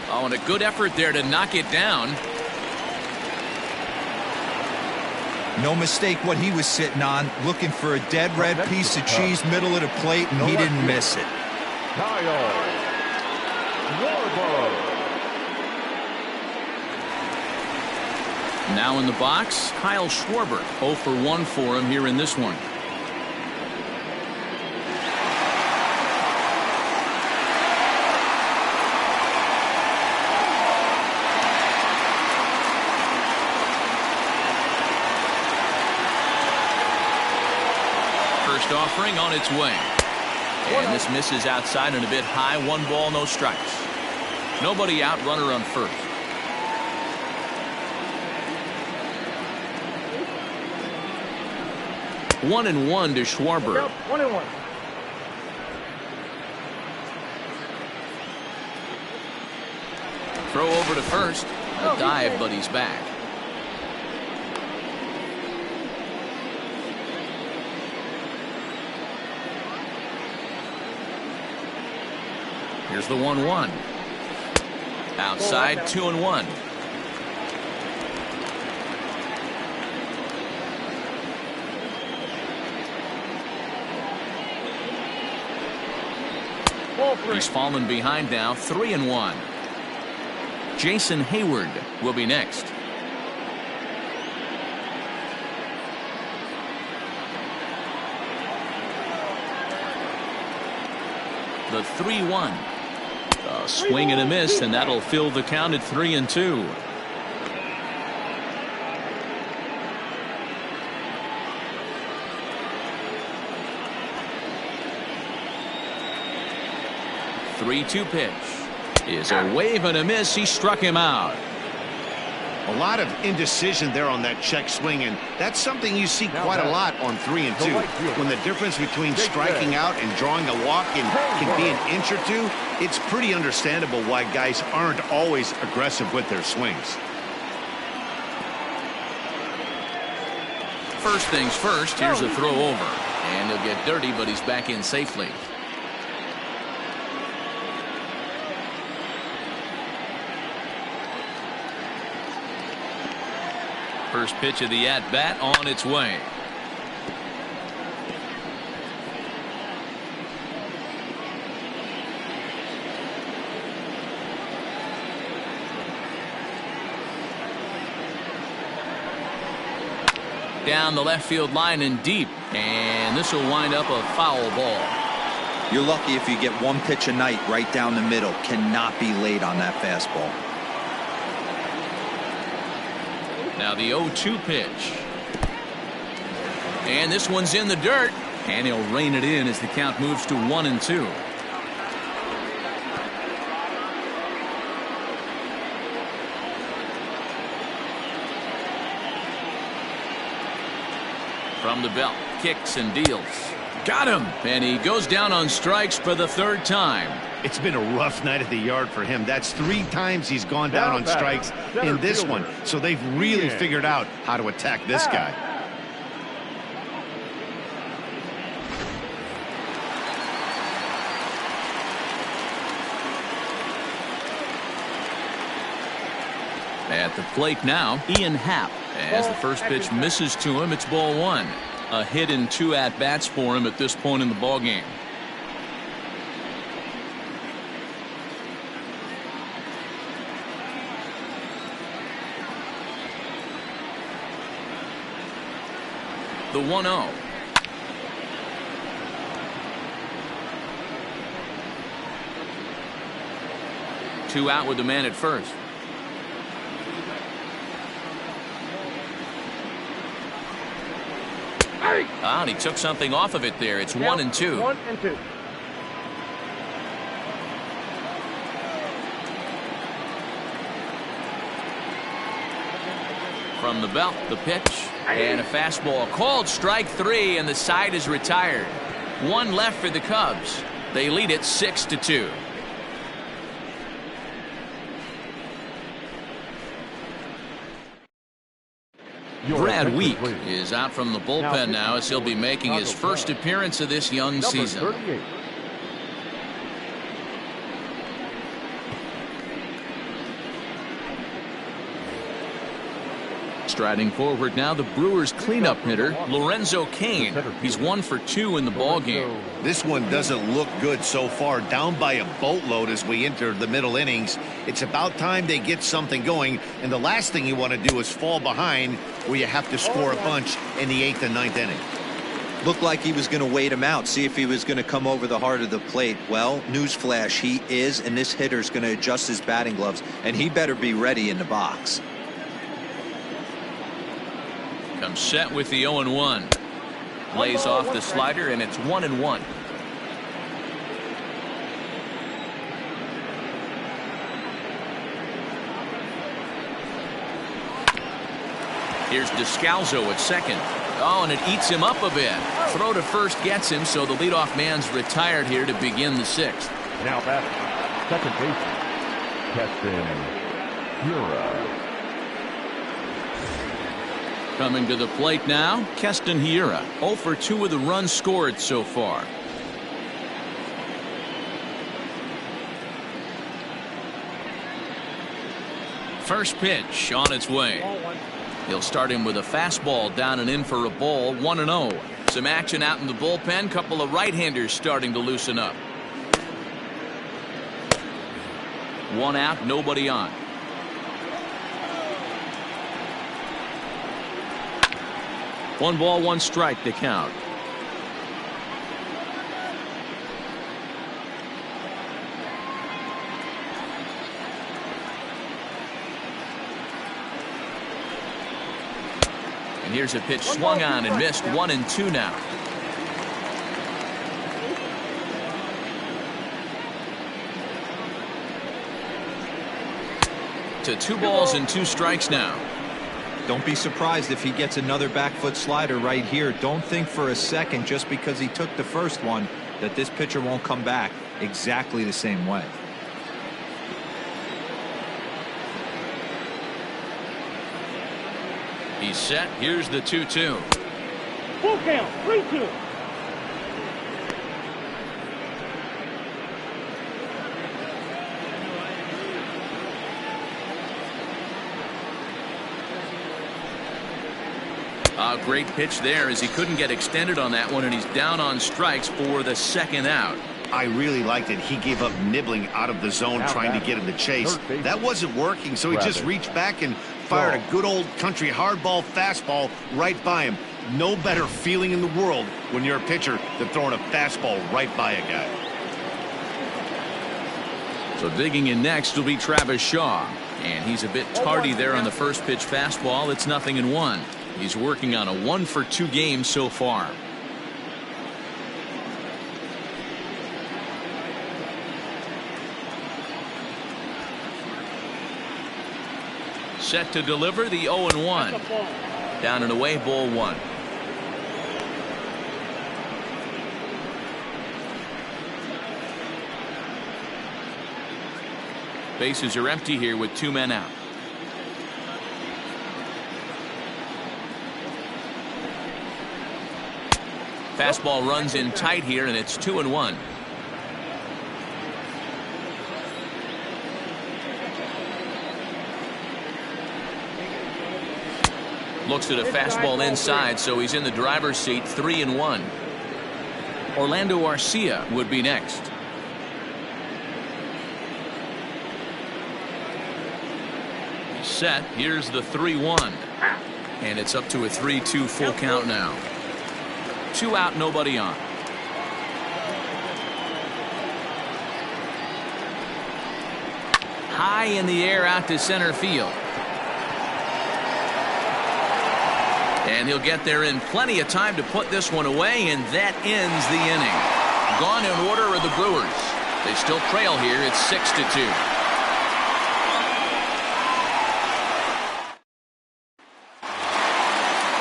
Oh, and a good effort there to knock it down. No mistake what he was sitting on, looking for a dead red piece of cheese middle of the plate, and he didn't miss it. Now in the box, Kyle Schwarber. 0 for 1 for him here in this one. First offering on its way. And this misses outside and a bit high. 1 ball, no strikes. Nobody out, runner on first. One and 1 to Schwarber. 1-1. Throw over to first. A dive, but he's back. Here's the 1-1. Outside, 2-1. He's fallen behind now, 3-1. Jason Hayward will be next. The 3-1. A swing and a miss, and that'll fill the count at 3-2. The 3-2 pitch is a wave and a miss. He struck him out. A lot of indecision there on that check swing, and that's something you see quite a lot on 3 and 2. When the difference between striking out and drawing a walk can be an inch or 2, it's pretty understandable why guys aren't always aggressive with their swings. First things first, here's a throw over. And he'll get dirty, but he's back in safely. First pitch of the at-bat on its way. Down the left field line and deep, and this will wind up a foul ball. You're lucky if you get one pitch a night right down the middle. Cannot be late on that fastball. Now the 0-2 pitch. And this one's in the dirt. And he'll rein it in as the count moves to 1-2. From the belt, kicks and deals. Got him! And he goes down on strikes for the third time. It's been a rough night at the yard for him. That's 3 times he's gone down on strikes in this one. So they've really figured out how to attack this guy. At the plate now, Ian Happ. As the first pitch misses to him, it's ball 1. A hit in 2 at-bats for him at this point in the ballgame. The 1-0. Two out with the man at first. And he took something off of it there. It's 1-2. 1-2. From the belt, the pitch. And a fastball called strike 3, and the side is retired. 1 left for the Cubs. They lead it 6-2. Brad Week is out from the bullpen now as he'll be making his first appearance of this young season. Striding forward now, the Brewers cleanup hitter, Lorenzo Cain. He's 1 for 2 in the ballgame. This one doesn't look good so far. Down by a boatload as we enter the middle innings. It's about time they get something going. And the last thing you want to do is fall behind where you have to score a bunch in the 8th and 9th inning. Looked like he was going to wait him out, see if he was going to come over the heart of the plate. Well, newsflash, he is, and this hitter's going to adjust his batting gloves, and he better be ready in the box. Comes set with the 0-1. Lays off the slider, and it's 1-1. Here's Descalzo at second. Oh, and it eats him up a bit. Throw to first gets him, so the leadoff man's retired here to begin the 6th. Now batting, second baseman, Keston Hiura. Coming to the plate now, Keston Hiura. 0 for 2 with the runs scored so far. First pitch on its way. He'll start him with a fastball down and in for a ball. 1-0. Some action out in the bullpen. Couple of right-handers starting to loosen up. 1 out, nobody on. One ball, 1 strike to count. And here's a pitch swung on and missed. 1-2 now. To 2 balls and 2 strikes now. Don't be surprised if he gets another back foot slider right here. Don't think for a second, just because he took the first one, that this pitcher won't come back exactly the same way. He's set. Here's the 2-2. Full count, 3-2. A great pitch there as he couldn't get extended on that one, and he's down on strikes for the 2nd out. I really liked it. He gave up nibbling out of the zone trying to get him to chase. That wasn't working, so he just reached back and fired a good old country hardball fastball right by him. No better feeling in the world when you're a pitcher than throwing a fastball right by a guy. So digging in next will be Travis Shaw. And he's a bit tardy there on the first pitch fastball. It's 0-1. He's working on a 1-for-2 game so far. Set to deliver the 0-1. Down and away, ball 1. Bases are empty here with 2 men out. Fastball runs in tight here, and it's 2-1. Looks at a fastball inside, so he's in the driver's seat. 3-1. Orlando Arcia would be next. Set. Here's the 3-1. And it's up to a 3-2 full count now. 2 out, nobody on. High in the air out to center field. And he'll get there in plenty of time to put this one away, and that ends the inning. Gone in order are the Brewers. They still trail here. It's 6-2.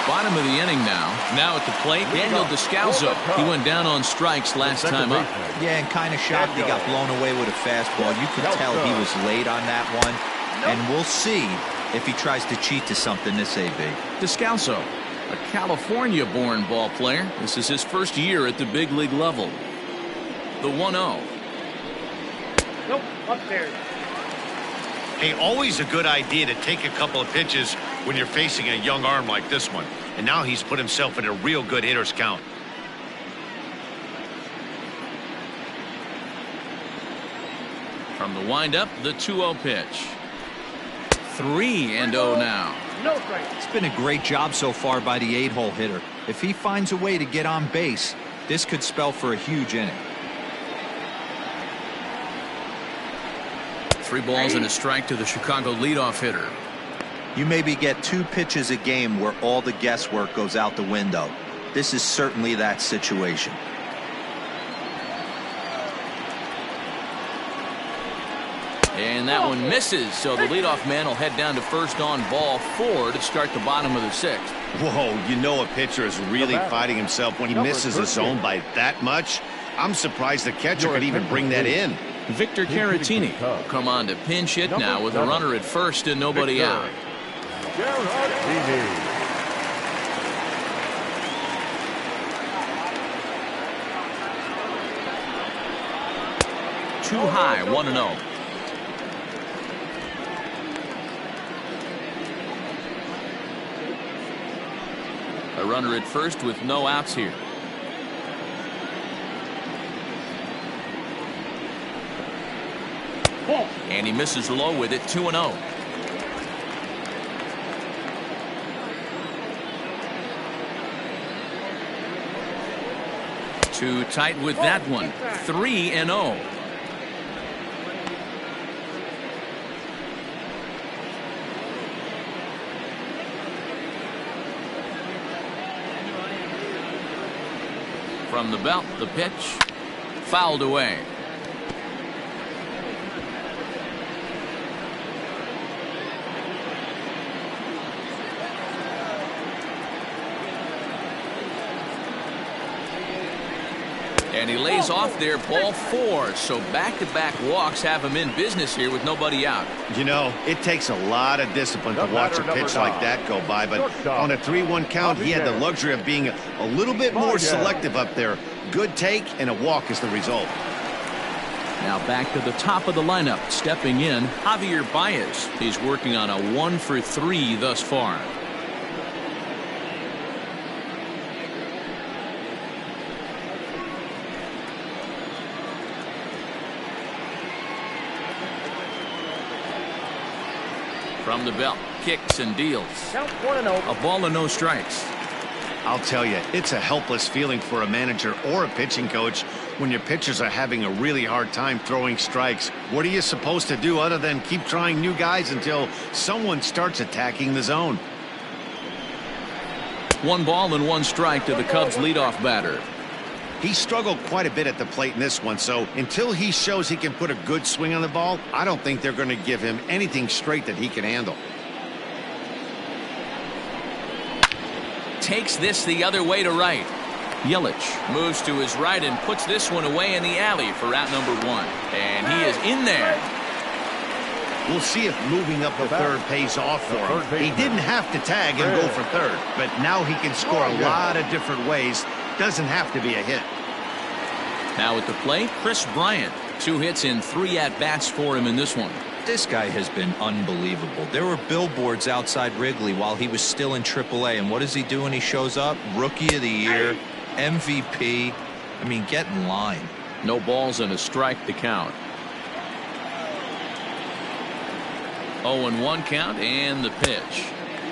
Bottom of the inning now. Now at the plate, Daniel Descalso. He went down on strikes last time up. Yeah, and kind of shocked he got blown away with a fastball. You could tell he was late on that one. And we'll see if he tries to cheat to something this AB. Descalso, a California-born ball player. This is his first year at the big league level. The 1-0. Nope, upstairs. Hey, always a good idea to take a couple of pitches when you're facing a young arm like this one. And now he's put himself in a real good hitter's count. From the windup, the 2-0 pitch. 3-0 now. No strike. It's been a great job so far by the 8-hole hitter. If he finds a way to get on base, this could spell for a huge inning. 3 balls and a strike to the Chicago leadoff hitter. You maybe get 2 pitches a game where all the guesswork goes out the window. This is certainly that situation. And that one misses, so the leadoff man will head down to first on ball 4 to start the bottom of the 6th. Whoa, you know a pitcher is really fighting himself when he misses a zone by that much. I'm surprised the catcher could even bring that in. Victor Caratini will come on to pinch hit now with a runner at first and nobody out. Too high, 1-0. A runner at first with no outs here. And he misses low with it. 2-0. Too tight with that one. 3-0. From the belt, the pitch fouled away. And he lays off there, ball 4. So back-to-back walks have him in business here with nobody out. You know, it takes a lot of discipline to watch a pitch like that go by, but on a 3-1 count, he had the luxury of being a little bit more selective up there. Good take, and a walk is the result. Now back to the top of the lineup. Stepping in, Javier Baez. He's working on a 1-for-3 thus far. From the belt, kicks and deals. Count 1-0. A ball and no strikes. I'll tell you, it's a helpless feeling for a manager or a pitching coach when your pitchers are having a really hard time throwing strikes. What are you supposed to do other than keep trying new guys until someone starts attacking the zone? 1 ball and 1 strike to the Cubs leadoff batter. He struggled quite a bit at the plate in this one, so until he shows he can put a good swing on the ball, I don't think they're going to give him anything straight that he can handle. Takes this the other way to right. Yelich moves to his right and puts this one away in the alley for out number 1. And he is in there. We'll see if moving up to third pays off for him. He didn't have to tag and go for third, but now he can score a lot of different ways. Doesn't have to be a hit. Now at the plate, Chris Bryant. 2 hits in 3 at-bats for him in this one. This guy has been unbelievable. There were billboards outside Wrigley while he was still in AAA, and what does he do when he shows up? Rookie of the Year, MVP. I mean, get in line. No balls and a strike to count. 0-1 count and the pitch.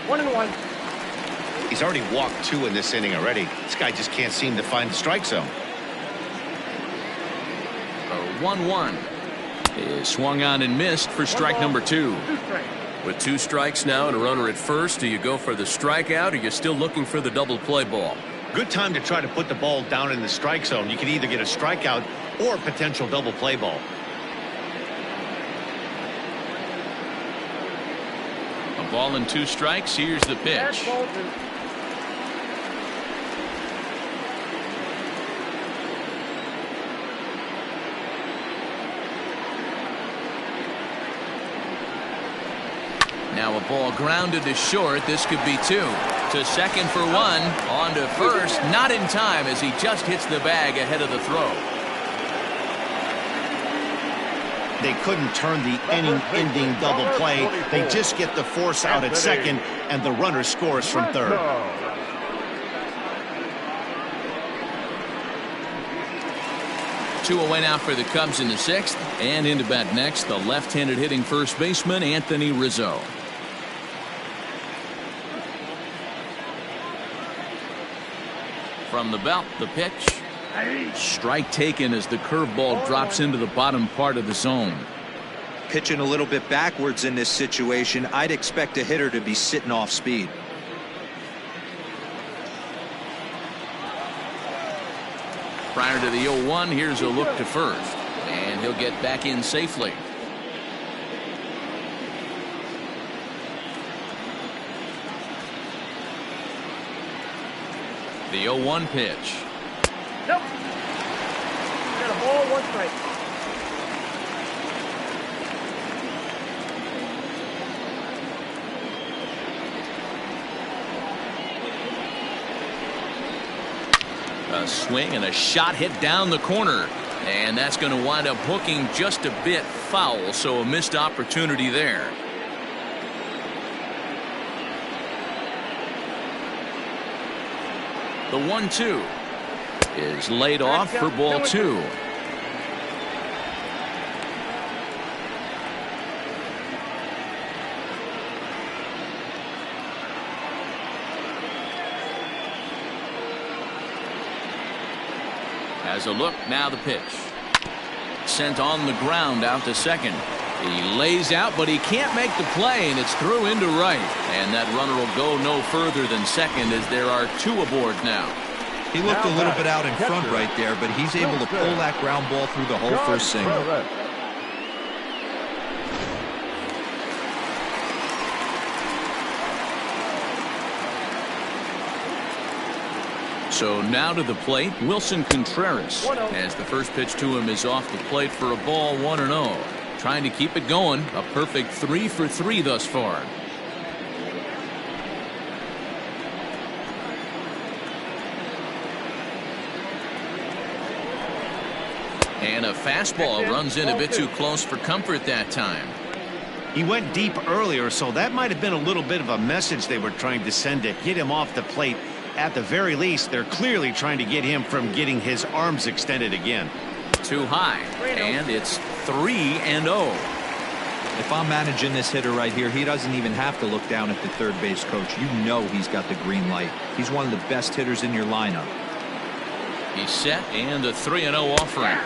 1-1. He's already walked 2 in this inning already. This guy just can't seem to find the strike zone. 1-1 is swung on and missed for strike number 2. With 2 strikes now and a runner at first, do you go for the strikeout or you're still looking for the double play ball? Good time to try to put the ball down in the strike zone. You can either get a strikeout or a potential double play ball. A ball and 2 strikes. Here's the pitch. Now a ball grounded to short. This could be 2. To second for 1. On to first. Not in time as he just hits the bag ahead of the throw. They couldn't turn the inning-ending double play. They just get the force out at second, and the runner scores from third. 2 away now for the Cubs in the 6th. And into bat next, the left-handed hitting first baseman, Anthony Rizzo. From the belt, the pitch. Strike taken as the curveball drops into the bottom part of the zone. Pitching a little bit backwards in this situation, I'd expect a hitter to be sitting off speed. Prior to the 0-1, here's a look to first. And he'll get back in safely. The 0-1 pitch. Nope. Got a ball, 1 strike. A swing and a shot hit down the corner. And that's going to wind up hooking just a bit foul, so a missed opportunity there. The 1-2 is laid off for ball 2. As a look, now the pitch. Sent on the ground out to second. He lays out, but he can't make the play, and it's through into right. And that runner will go no further than second as there are 2 aboard now. He looked a little bit out in front right there, but he's able to pull that ground ball through the whole first single. So now to the plate, Wilson Contreras, as the first pitch to him is off the plate for a ball, 1-0. Trying to keep it going, a perfect 3 for 3 thus far. And a fastball runs in a bit too close for comfort that time. He went deep earlier, so that might have been a little bit of a message they were trying to send to get him off the plate. At the very least, they're clearly trying to get him from getting his arms extended again. Too high, and it's 3-0. If I'm managing this hitter right here, he doesn't even have to look down at the third base coach. You know he's got the green light. He's one of the best hitters in your lineup. He's set, and a 3-0 offering.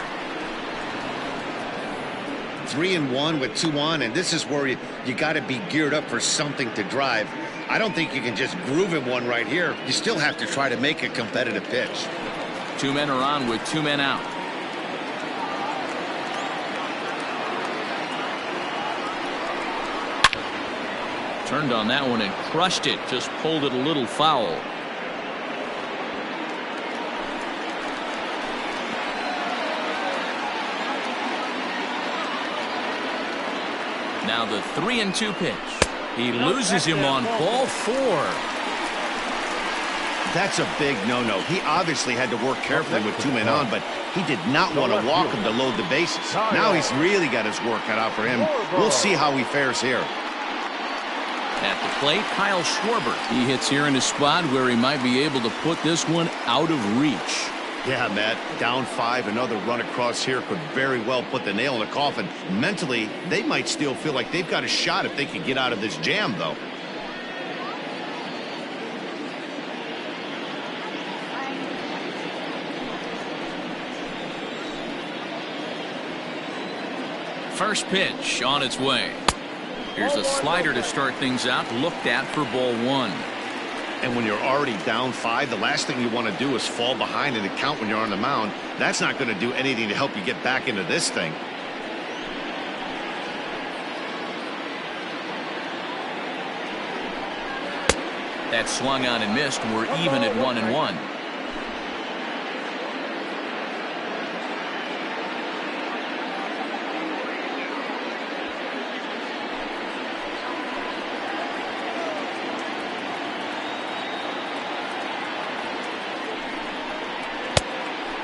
3-1 with 2 on, and this is where you got to be geared up for something to drive. I don't think you can just groove him one right here. You still have to try to make a competitive pitch. 2 men are on with 2 men out. Turned on that one and crushed it. Just pulled it a little foul. Now the 3-2 pitch. He loses him on ball 4. That's a big no-no. He obviously had to work carefully with 2 men on, but he did not want to walk him to load the bases. Now he's really got his work cut out for him. We'll see how he fares here. At the plate, Kyle Schwarber. He hits here in a spot where he might be able to put this one out of reach. Yeah, Matt, down 5, another run across here could very well put the nail in the coffin. Mentally, they might still feel like they've got a shot if they can get out of this jam, though. First pitch on its way. Here's a slider to start things out, looked at for ball 1. And when you're already down 5, the last thing you want to do is fall behind in the count when you're on the mound. That's not going to do anything to help you get back into this thing. That swung on and missed. We're even at 1-1.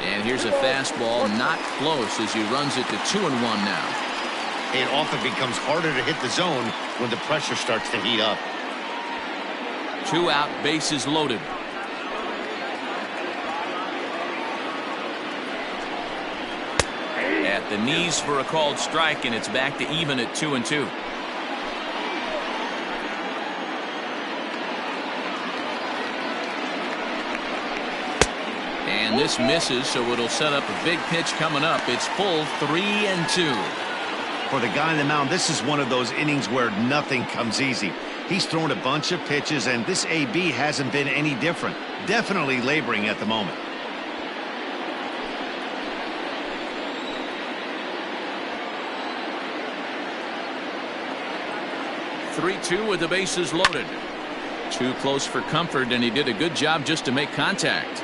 And here's a fastball, not close, as he runs it to 2-1 now. It often becomes harder to hit the zone when the pressure starts to heat up. 2 out, bases loaded. At the knees for a called strike, and it's back to even at 2-2. And this misses, so it'll set up a big pitch coming up. It's full 3-2. For the guy on the mound, this is one of those innings where nothing comes easy. He's thrown a bunch of pitches, and this AB hasn't been any different. Definitely laboring at the moment. (3-2) with the bases loaded. Too close for comfort, and he did a good job just to make contact.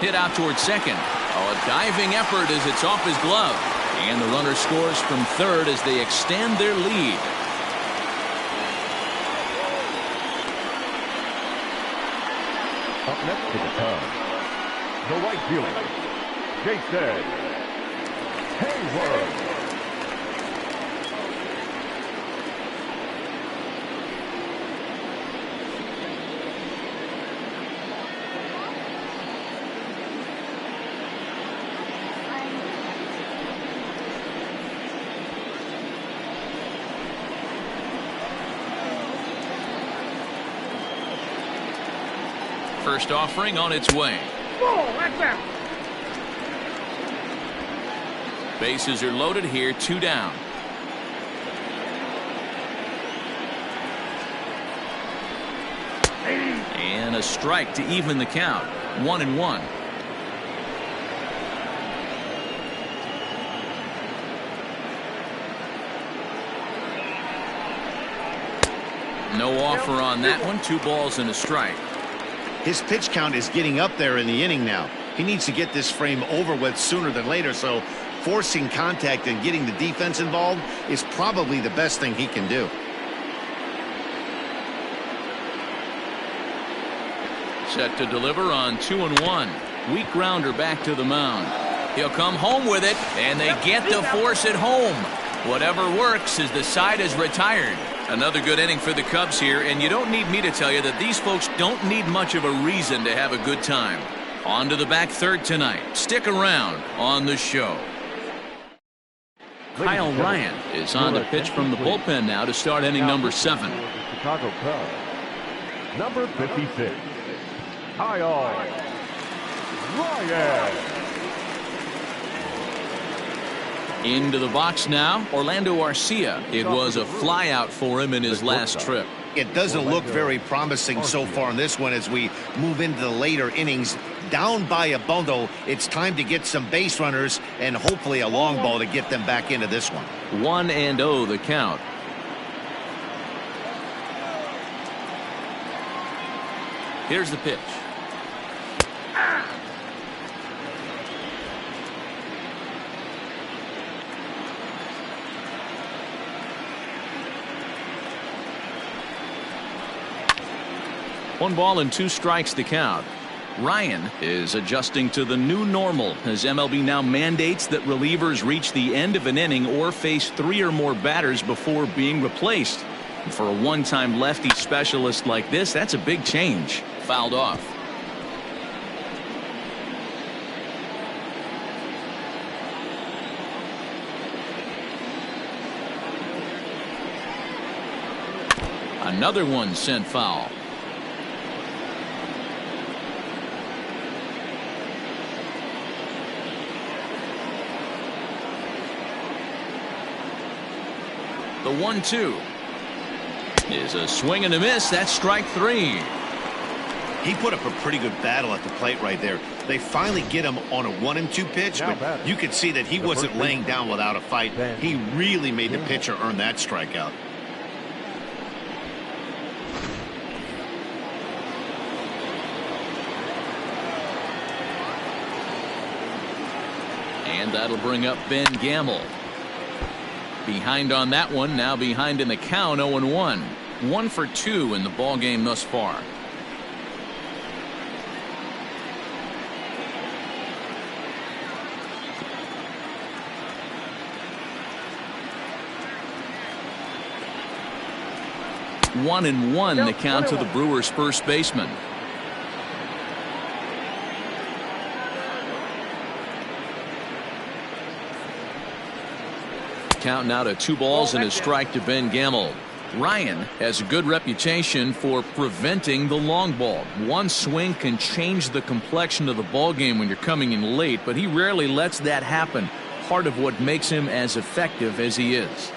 Hit out towards second. Oh, a diving effort as it's off his glove. And the runner scores from third as they extend their lead. Up next to the tub, the right fielder, Jason Hayward. First offering on its way. Bases are loaded here, 2 down. And a strike to even the count. 1-1. No offer on that one. 2 balls and a strike. His pitch count is getting up there in the inning now. He needs to get this frame over with sooner than later, so forcing contact and getting the defense involved is probably the best thing he can do. Set to deliver on 2-1. Weak grounder back to the mound. He'll come home with it, and they get the force at home. Whatever works as the side is retired. Another good inning for the Cubs here, and you don't need me to tell you that these folks don't need much of a reason to have a good time. On to the back third tonight. Stick around on the show. Kyle Ryan is on to pitch from the bullpen now to start inning number 7. Chicago Cubs, number 56, Kyle Ryan. Into the box now, Orlando Arcia. It was a flyout for him in his last trip. It doesn't look very promising so far in this one as we move into the later innings. Down by a bundle, it's time to get some base runners and hopefully a long ball to get them back into this one. 1-0 the count. Here's the pitch. One ball and 2 strikes to count. Ryan is adjusting to the new normal as MLB now mandates that relievers reach the end of an inning or face 3 or more batters before being replaced. And for a one-time lefty specialist like this, that's a big change. Fouled off. Another one sent foul. The 1-2 is a swing and a miss. That's strike 3. He put up a pretty good battle at the plate right there. They finally get him on a 1-2 pitch, but you could see that he wasn't laying down without a fight. He really made the pitcher earn that strikeout. And that'll bring up Ben Gamble. Behind on that one, now behind in the count, 0-1. 1 for 2 in the ball game thus far. One and one the count to the Brewers' first baseman. Count now to 2 balls and a strike to Ben Gamble. Ryan has a good reputation for preventing the long ball. One swing can change the complexion of the ball game when you're coming in late, but he rarely lets that happen. Part of what makes him as effective as he is.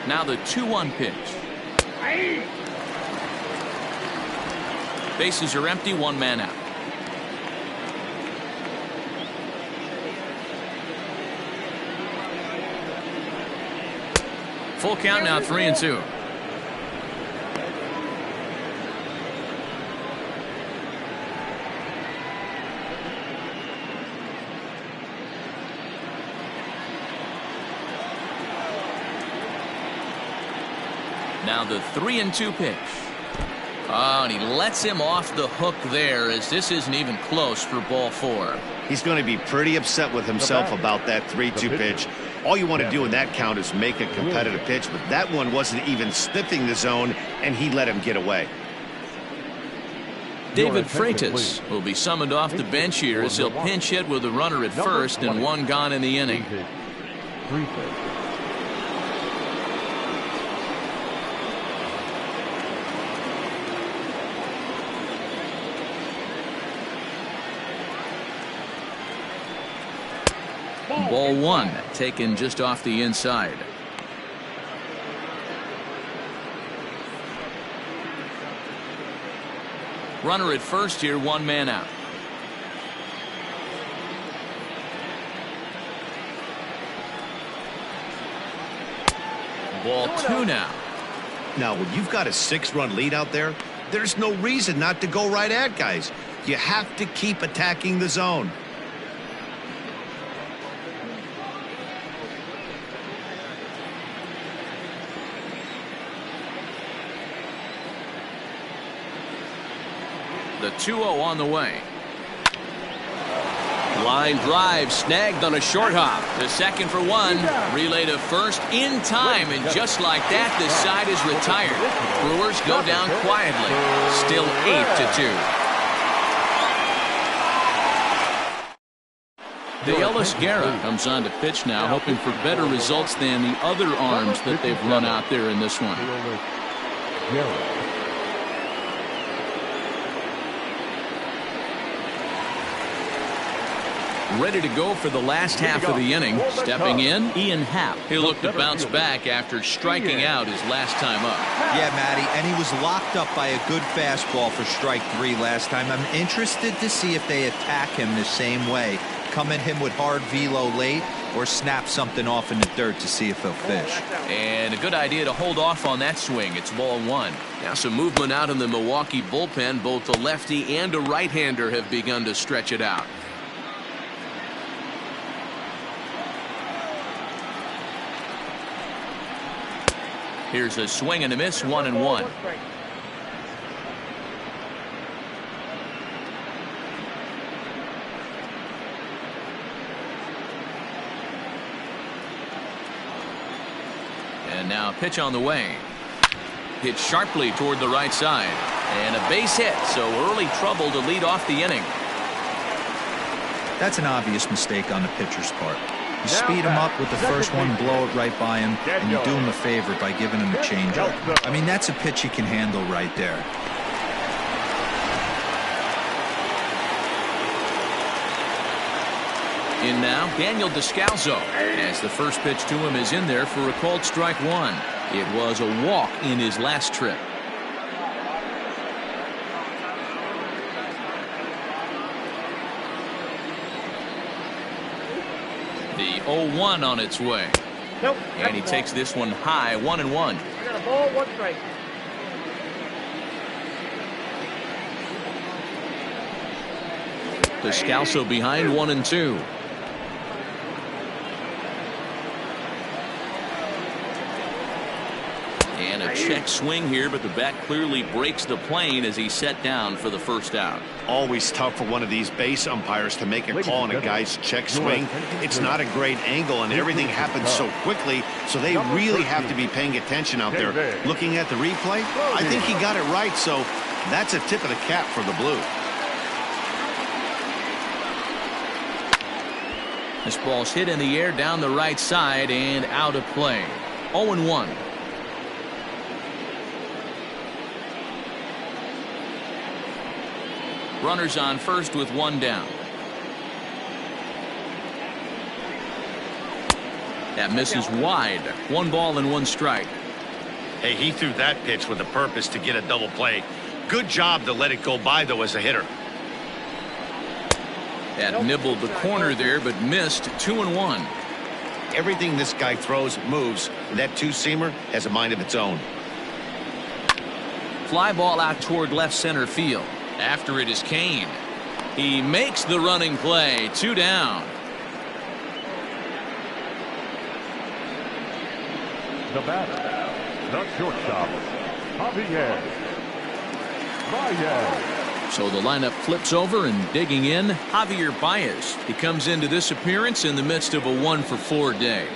Now the 2-1 pitch. Bases are empty, 1 man out. Full count now, 3-2. Now the 3-2 pitch. Oh, and he lets him off the hook there as this isn't even close for ball 4. He's going to be pretty upset with himself about that 3-2 pitch. All you want to do in that count is make a competitive pitch, but that one wasn't even sniffing the zone, and he let him get away. David Freitas will be summoned off the bench here as he'll pinch hit with a runner at first and 1 gone in the inning. Ball 1 taken just off the inside. Runner at first here, 1 man out. Ball 2 now. Now, when you've got a 6-run lead out there, there's no reason not to go right at guys. You have to keep attacking the zone. The 2-0 on the way. Line drive snagged on a short hop. The second for one. Relay to first in time, and just like that, the side is retired. Brewers go down quietly. Still 8-2. De Ellis Guerra comes on to pitch now, hoping for better results than the other arms that they've run out there in this one. Ready to go for the last half of the inning. Stepping in, Ian Happ. He'll look to bounce back after striking out his last time up. Yeah, Matty, and he was locked up by a good fastball for strike 3 last time. I'm interested to see if they attack him the same way. Come at him with hard velo late or snap something off in the dirt to see if he'll fish. And a good idea to hold off on that swing. It's ball 1. Now some movement out in the Milwaukee bullpen. Both a lefty and a right-hander have begun to stretch it out. Here's a swing and a miss, 1-1. And now pitch on the way. Hit sharply toward the right side. And a base hit, so early trouble to lead off the inning. That's an obvious mistake on the pitcher's part. You speed him up with the first one, blow it right by him, and you do him a favor by giving him a changeup. I mean, that's a pitch he can handle right there. In now, Daniel Descalso, as the first pitch to him is in there for a called strike 1. It was a walk in his last trip. The 0-1 on its way. Nope. And he takes this one high, 1-1. I got a ball, 1 strike. Descalso behind 1-2. And a check swing here, but the bat clearly breaks the plane as he's set down for the first out. Always tough for one of these base umpires to make a call on a guy's check swing. It's not a great angle, and everything happens so quickly, so they really have to be paying attention out there. Looking at the replay, I think he got it right, so that's a tip of the cap for the Blue. This ball's hit in the air down the right side and out of play. 0-1. Runners on first with 1 down. That misses wide. 1 ball and 1 strike. Hey, he threw that pitch with a purpose to get a double play. Good job to let it go by, though, as a hitter. That nibbled the corner there, but missed. 2-1. Everything this guy throws moves. That two-seamer has a mind of its own. Fly ball out toward left center field. After it is Kane. He makes the running play. 2 down. The batter, the shortstop, Javier Baez. So the lineup flips over, and digging in, Javier Baez. He comes into this appearance in the midst of a 1-for-4 day.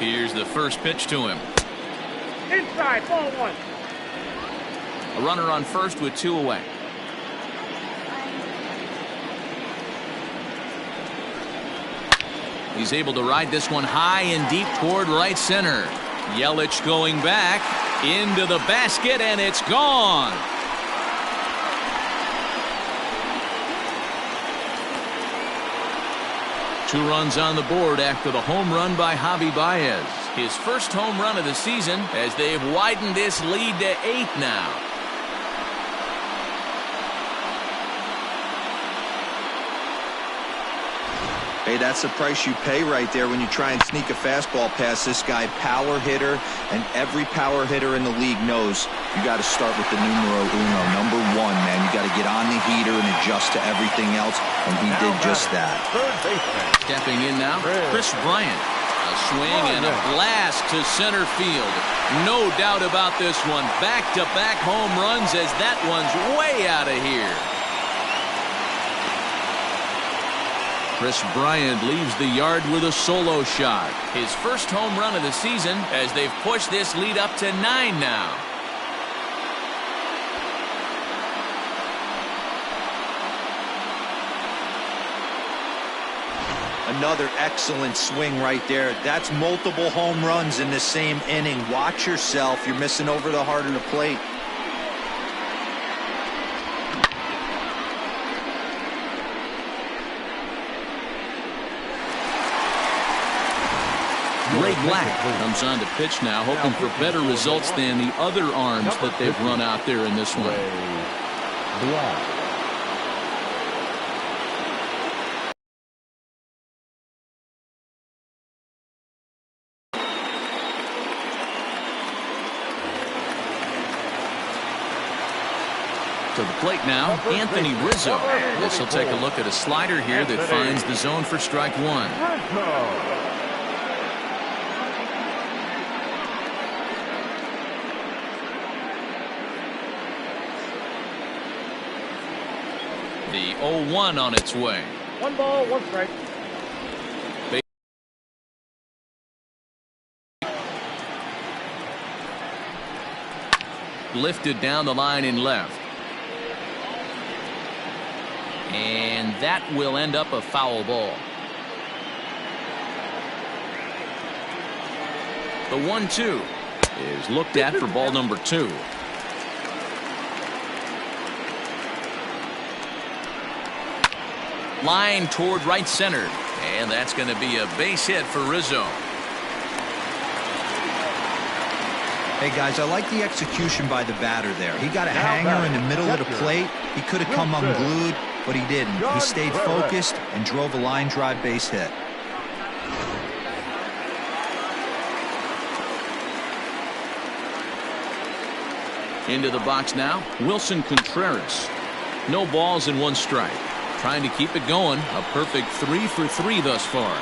Here's the first pitch to him. Inside, ball 1. A runner on first with 2 away. He's able to ride this one high and deep toward right center. Yelich going back into the basket, and it's gone. Two runs on the board after the home run by Javi Baez. His first home run of the season as they've widened this lead to 8 now. Hey, that's the price you pay right there when you try and sneak a fastball past this guy. Power hitter, and every power hitter in the league knows you got to start with the numero uno, number 1, man. You got to get on the heater and adjust to everything else, and he did just that. Stepping in now, Chris Bryant. A swing and a blast to center field. No doubt about this one. Back-to-back home runs as that one's way out of here. Chris Bryant leaves the yard with a solo shot. His first home run of the season as they've pushed this lead up to 9 now. Another excellent swing right there. That's multiple home runs in the same inning. Watch yourself. You're missing over the heart of the plate. Ray Black comes on to pitch now, hoping for better results than the other arms that they've run out there in this one. Black. To the plate now, Anthony Rizzo. This will take a look at a slider here that finds the zone for strike one. The 0-1 on its way. 1 ball, 1 strike. Lifted down the line in left. And that will end up a foul ball. The 1-2 is looked at for ball number 2. Line toward right center. And that's going to be a base hit for Rizzo. Hey, guys, I like the execution by the batter there. He got a hanger in the middle of the plate. He could have come unglued, but he didn't. He stayed focused and drove a line drive base hit. Into the box now, Wilson Contreras. No balls and 1 strike. Trying to keep it going. A perfect 3 for 3 thus far.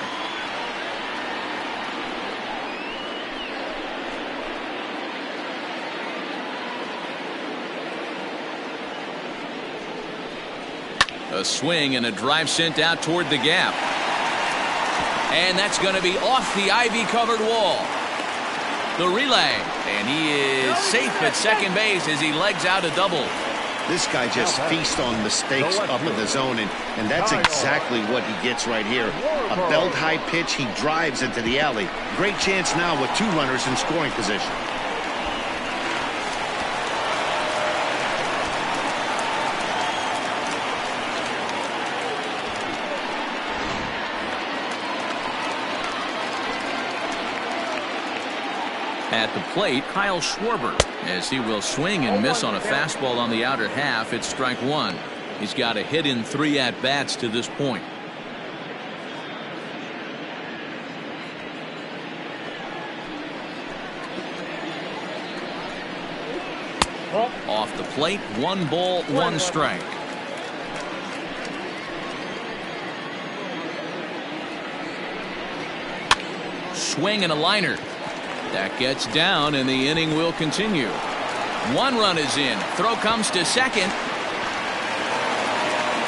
A swing and a drive sent out toward the gap. And that's going to be off the ivy-covered wall. The relay. And he is safe at second base as he legs out a double. This guy just feasts on mistakes up in the zone, and that's exactly what he gets right here. A belt-high pitch, he drives into the alley. Great chance now with 2 runners in scoring position. At the plate, Kyle Schwarber, as he will swing and miss on a fastball on the outer half. It's strike 1. He's got a hit in 3 at-bats to this point. Off the plate, 1 ball, 1 strike. Swing and a liner. That gets down, and the inning will continue. 1 run is in. Throw comes to second.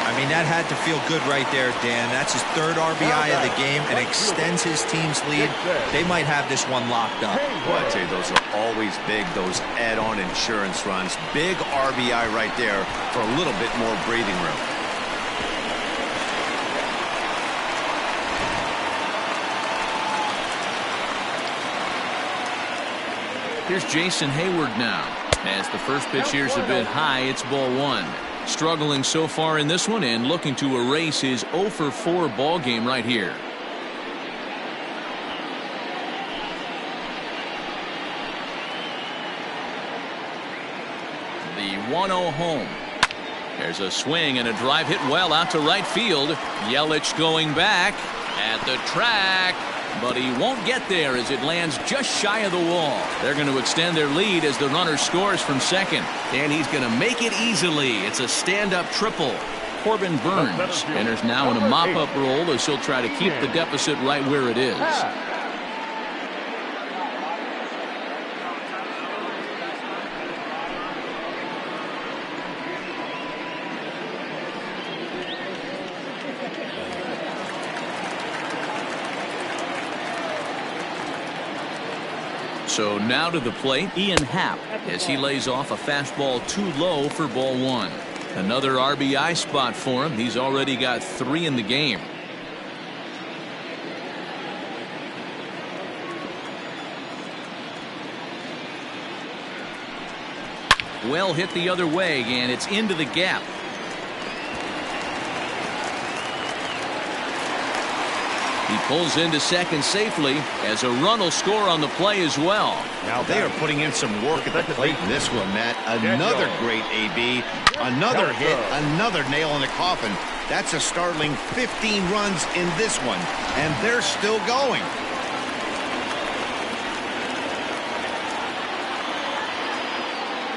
I mean, that had to feel good right there, Dan. That's his 3rd RBI of the game and extends his team's lead. They might have this one locked up. Well, I tell you, those are always big, those add-on insurance runs. Big RBI right there for a little bit more breathing room. Here's Jason Hayward now. As the first pitch here's a bit high, it's ball 1. Struggling so far in this one and looking to erase his 0 for 4 ball game right here. The 1-0 home. There's a swing and a drive hit well out to right field. Yelich going back at the track. But he won't get there as it lands just shy of the wall. They're going to extend their lead as the runner scores from second. And he's going to make it easily. It's a stand-up triple. Corbin Burns enters now in a mop-up role as he'll try to keep the deficit right where it is. So now to the plate, Ian Happ, as he lays off a fastball too low for ball one. Another RBI spot for him. He's already got 3 in the game. Well hit the other way, and it's into the gap. He pulls into second safely as a run will score on the play as well. Now they are putting in some work at the plate in this one, Matt. Another great AB, another hit, another nail in the coffin. That's a startling 15 runs in this one, and they're still going.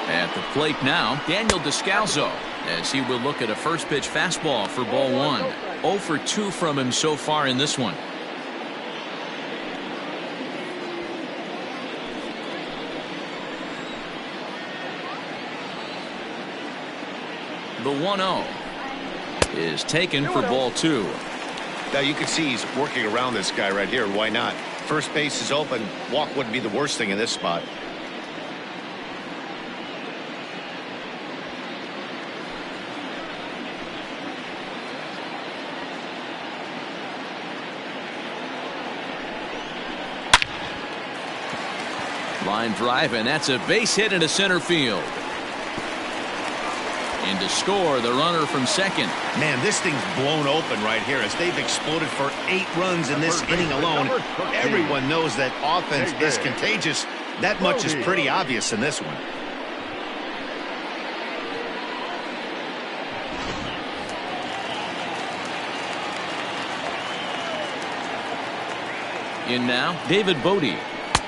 At the plate now, Daniel Descalzo, as he will look at a first pitch fastball for ball one. 0 for 2 from him so far in this one. The 1-0 is taken for ball 2. Now you can see he's working around this guy right here. Why not? First base is open. Walk wouldn't be the worst thing in this spot. Line drive, and that's a base hit into center field. And to score, the runner from second. Man, this thing's blown open right here as they've exploded for 8 runs in this inning alone. Everyone knows that offense is contagious. That much is pretty obvious in this one. In now, David Bodie,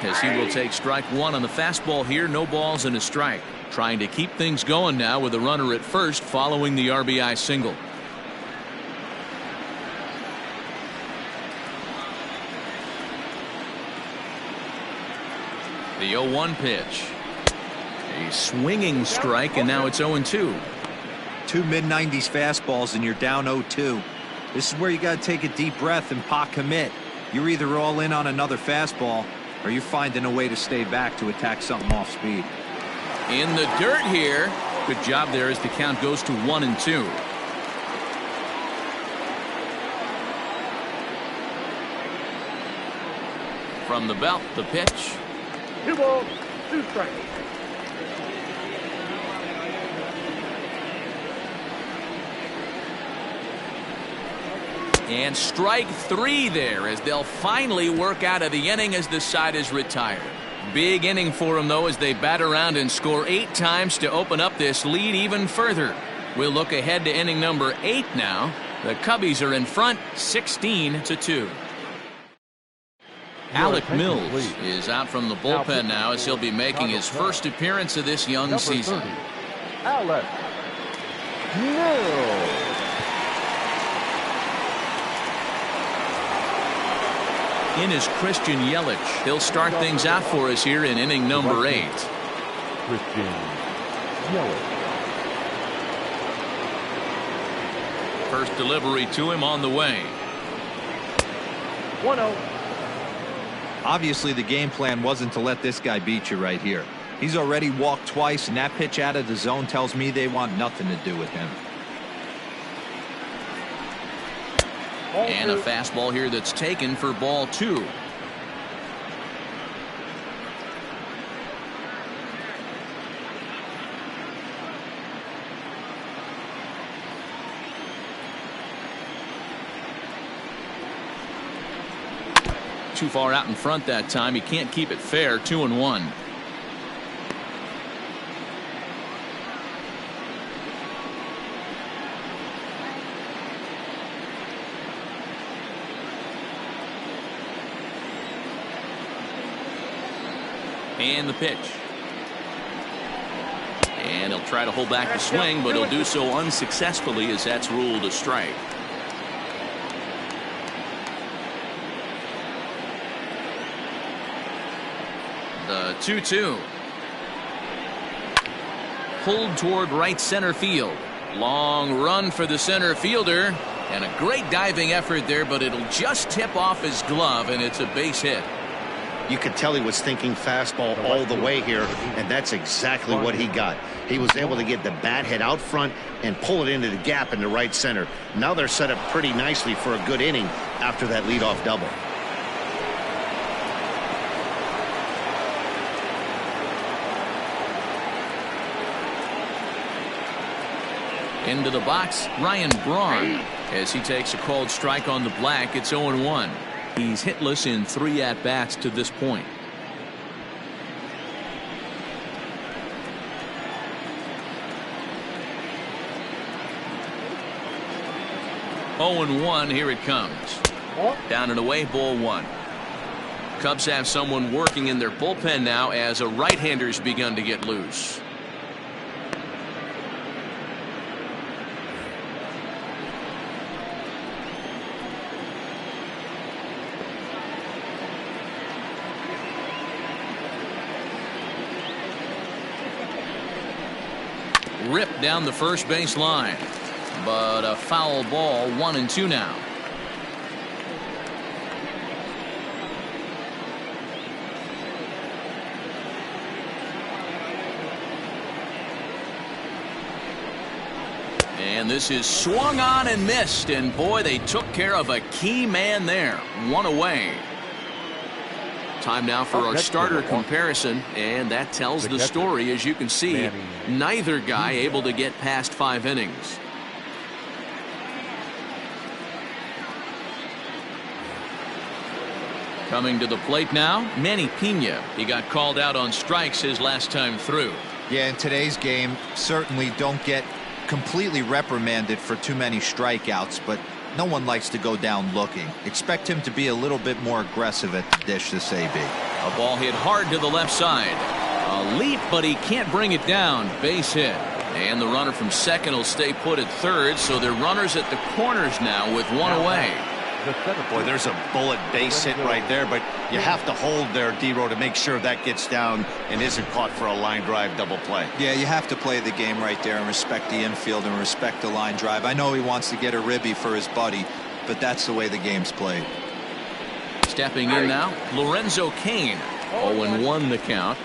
as he will take strike 1 on the fastball here. No balls and a strike. Trying to keep things going now with a runner at first following the RBI single. The 0-1 pitch. A swinging strike, and now it's 0-2. 2 mid-90s fastballs and you're down 0-2. This is where you got to take a deep breath and pot commit. You're either all in on another fastball or you're finding a way to stay back to attack something off speed. In the dirt here. Good job there as the count goes to 1-2. From the belt, the pitch. 2 balls, 2 strikes. And strike 3 there as they'll finally work out of the inning as the side is retired. Big inning for them, though, as they bat around and score 8 times to open up this lead even further. We'll look ahead to inning number 8 now. The Cubbies are in front 16-2. Alec Mills is out from the bullpen now as he'll be making his first appearance of this young season. Alec Mills. In is Christian Yelich. He'll start things out for us here in inning number 8. Christian Yelich. First delivery to him on the way. 1-0. Obviously the game plan wasn't to let this guy beat you right here. He's already walked twice, and that pitch out of the zone tells me they want nothing to do with him. And a fastball here that's taken for ball 2. Too far out in front that time. He can't keep it fair. 2-1. And the pitch. And he'll try to hold back the swing, but he'll do so unsuccessfully as that's ruled a strike. The 2-2. Pulled toward right center field. Long run for the center fielder. And a great diving effort there, but it'll just tip off his glove, and it's a base hit. You could tell he was thinking fastball all the way here, and that's exactly what he got. He was able to get the bat head out front and pull it into the gap in the right center. Now they're set up pretty nicely for a good inning after that leadoff double. Into the box, Ryan Braun. As he takes a called strike on the black, it's 0-1. He's hitless in 3 at-bats to this point. Oh and 1, here it comes. Down and away, ball 1. Cubs have someone working in their bullpen now as a right-hander's begun to get loose. Ripped down the first base line, but a foul ball. 1-2 now. And this is swung on and missed, and boy, they took care of a key man there. 1 away. Time now for our starter comparison, and that tells the story. As you can see, neither guy able to get past 5 innings. Coming to the plate now, Manny Pena. He got called out on strikes his last time through. Yeah, in today's game, certainly don't get completely reprimanded for too many strikeouts, but no one likes to go down looking. Expect him to be a little bit more aggressive at the dish this AB. A ball hit hard to the left side. A leap, but he can't bring it down. Base hit. And the runner from second will stay put at third, so they're runners at the corners now with 1 away. Boy, there's a bullet base hit right there, but you have to hold there, D-Row, to make sure that gets down and isn't caught for a line drive double play. Yeah, you have to play the game right there and respect the infield and respect the line drive. I know he wants to get a ribby for his buddy, but that's the way the game's played. Stepping in now, Lorenzo Cain. 0-1 the count.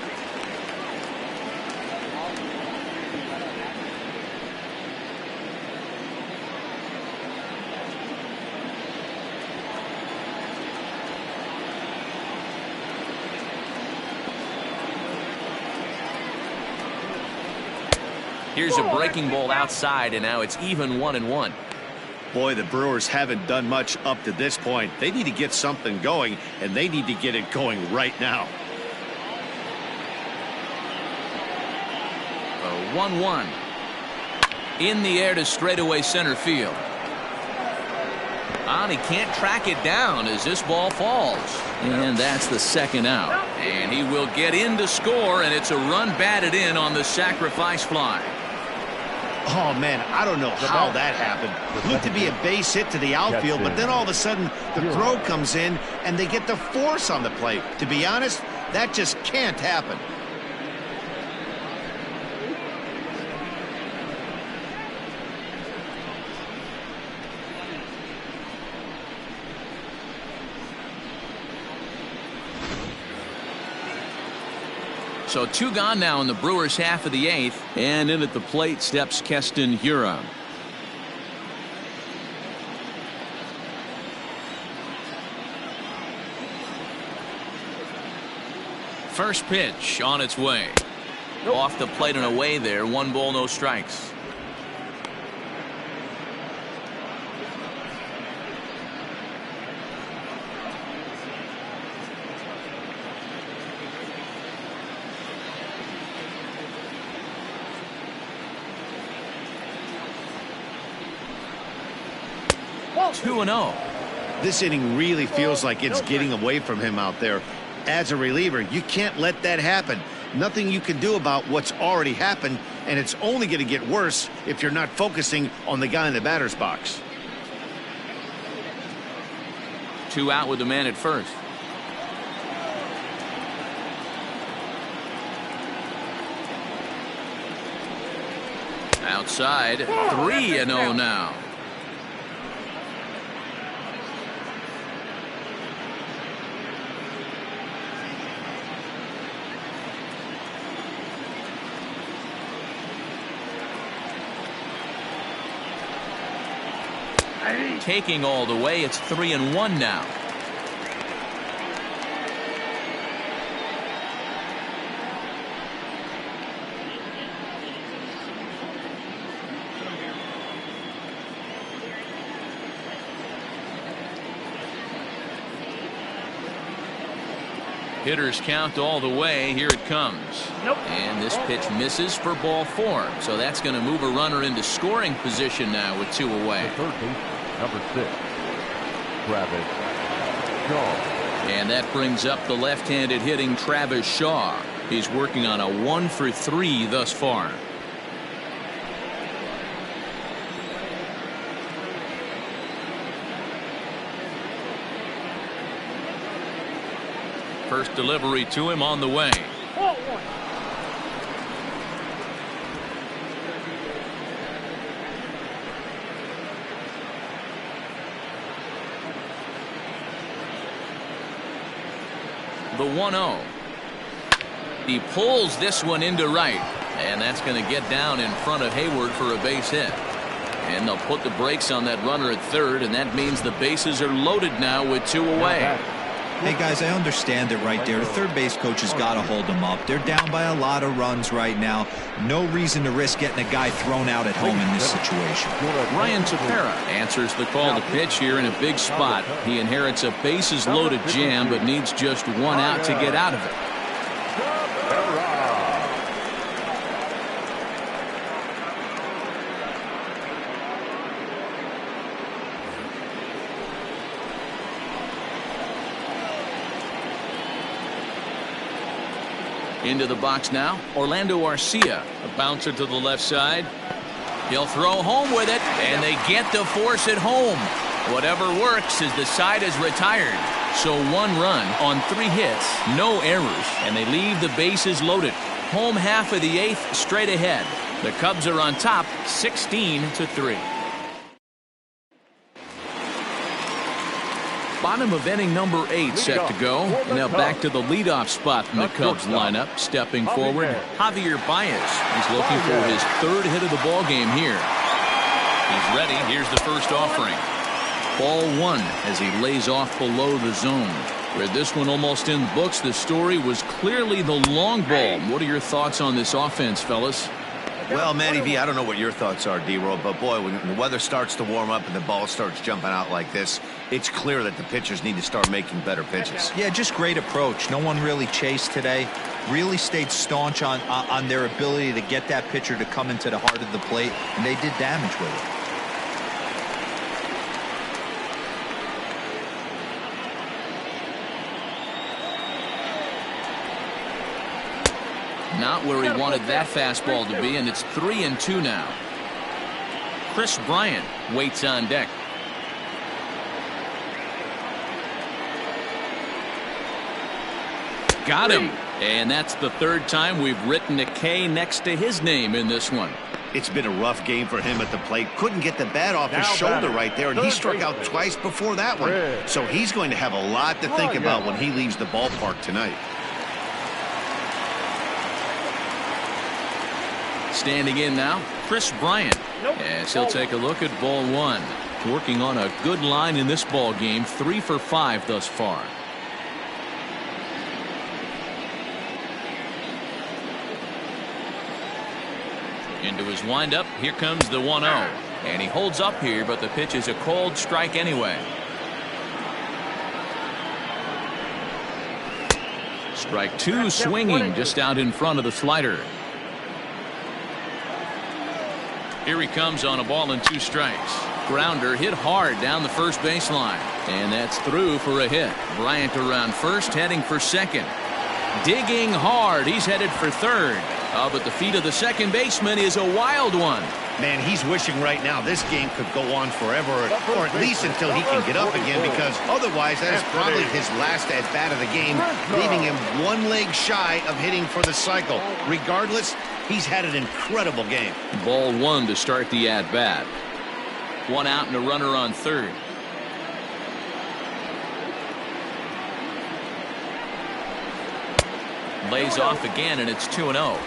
Here's a breaking ball outside, and now it's even 1-1. Boy, the Brewers haven't done much up to this point. They need to get something going, and they need to get it going right now. 1-1. In the air to straightaway center field. And he can't track it down as this ball falls. And that's the second out. And he will get in to score, and it's a run batted in on the sacrifice fly. Oh, man, I don't know how that happened. Looked to be a base hit to the outfield, but then all of a sudden the throw comes in and they get the force on the plate. To be honest, that just can't happen. So 2 gone now in the Brewers half of the 8th, and in at the plate steps Keston Hiura. First pitch on its way. Off the plate and away there. 1 ball, no strikes. Well, 2-0. This inning really feels like it's getting away from him out there. As a reliever, you can't let that happen. Nothing you can do about what's already happened, and it's only going to get worse if you're not focusing on the guy in the batter's box. 2 out with the man at first. Outside, 3-0 now. Taking all the way, it's 3-1 now. Hitters count all the way. Here it comes. And this pitch misses for ball 4. So that's going to move a runner into scoring position now with 2 away. The third base, number 6, Travis Shaw. And that brings up the left-handed hitting Travis Shaw. He's working on a 1-for-3 thus far. First delivery to him on the way. The 1-0. He pulls this one into right, and that's going to get down in front of Hayward for a base hit. And they'll put the brakes on that runner at third, and that means the bases are loaded now with 2 away. Hey, guys, I understand it right there. The third base coach has got to hold them up. They're down by a lot of runs right now. No reason to risk getting a guy thrown out at home in this situation. Ryan Tepera answers the call to pitch here in a big spot. He inherits a bases-loaded jam, but needs just 1 out to get out of it. Into the box now, Orlando Arcia, a bouncer to the left side. He'll throw home with it, and they get the force at home. Whatever works as the side is retired. So 1 run on 3 hits, no errors, and they leave the bases loaded. Home half of the 8th straight ahead. The Cubs are on top, 16-3. Bottom of inning number 8 set to go. Now back to the leadoff spot in the Cubs lineup. Stepping forward, Javier Baez. He's looking for his 3rd hit of the ball game here. He's ready. Here's the first offering. Ball 1 as he lays off below the zone. With this one almost in the books, the story was clearly the long ball. What are your thoughts on this offense, fellas? Well, Manny V, I don't know what your thoughts are, D-Roll, but boy, when the weather starts to warm up and the ball starts jumping out like this, it's clear that the pitchers need to start making better pitches. Yeah, just great approach. No one really chased today. Really stayed staunch on their ability to get that pitcher to come into the heart of the plate, and they did damage with it. Not where he wanted that fastball to be, and it's 3-2 now. Chris Bryant waits on deck. Got him. And that's the 3rd time we've written a K next to his name in this one. It's been a rough game for him at the plate. Couldn't get the bat off his shoulder right there, and he struck out twice before that one. So he's going to have a lot to think about when he leaves the ballpark tonight. Standing in now, Chris Bryant. As he'll take a look at ball 1. Working on a good line in this ball game, 3 for 5 thus far. Into his windup, here comes the 1-0. And he holds up here, but the pitch is a cold strike anyway. Strike 2 swinging just out in front of the slider. Here he comes on a ball and 2 strikes. Grounder hit hard down the first baseline. And that's through for a hit. Bryant around first, heading for second. Digging hard. He's headed for third. But the feet of the second baseman is a wild one. Man, he's wishing right now this game could go on forever, or at least until he can get up again, because otherwise that is probably his last at-bat of the game, leaving him 1 leg shy of hitting for the cycle. Regardless, he's had an incredible game. Ball 1 to start the at-bat. 1 out and a runner on third. Lays off again, and it's 2-0.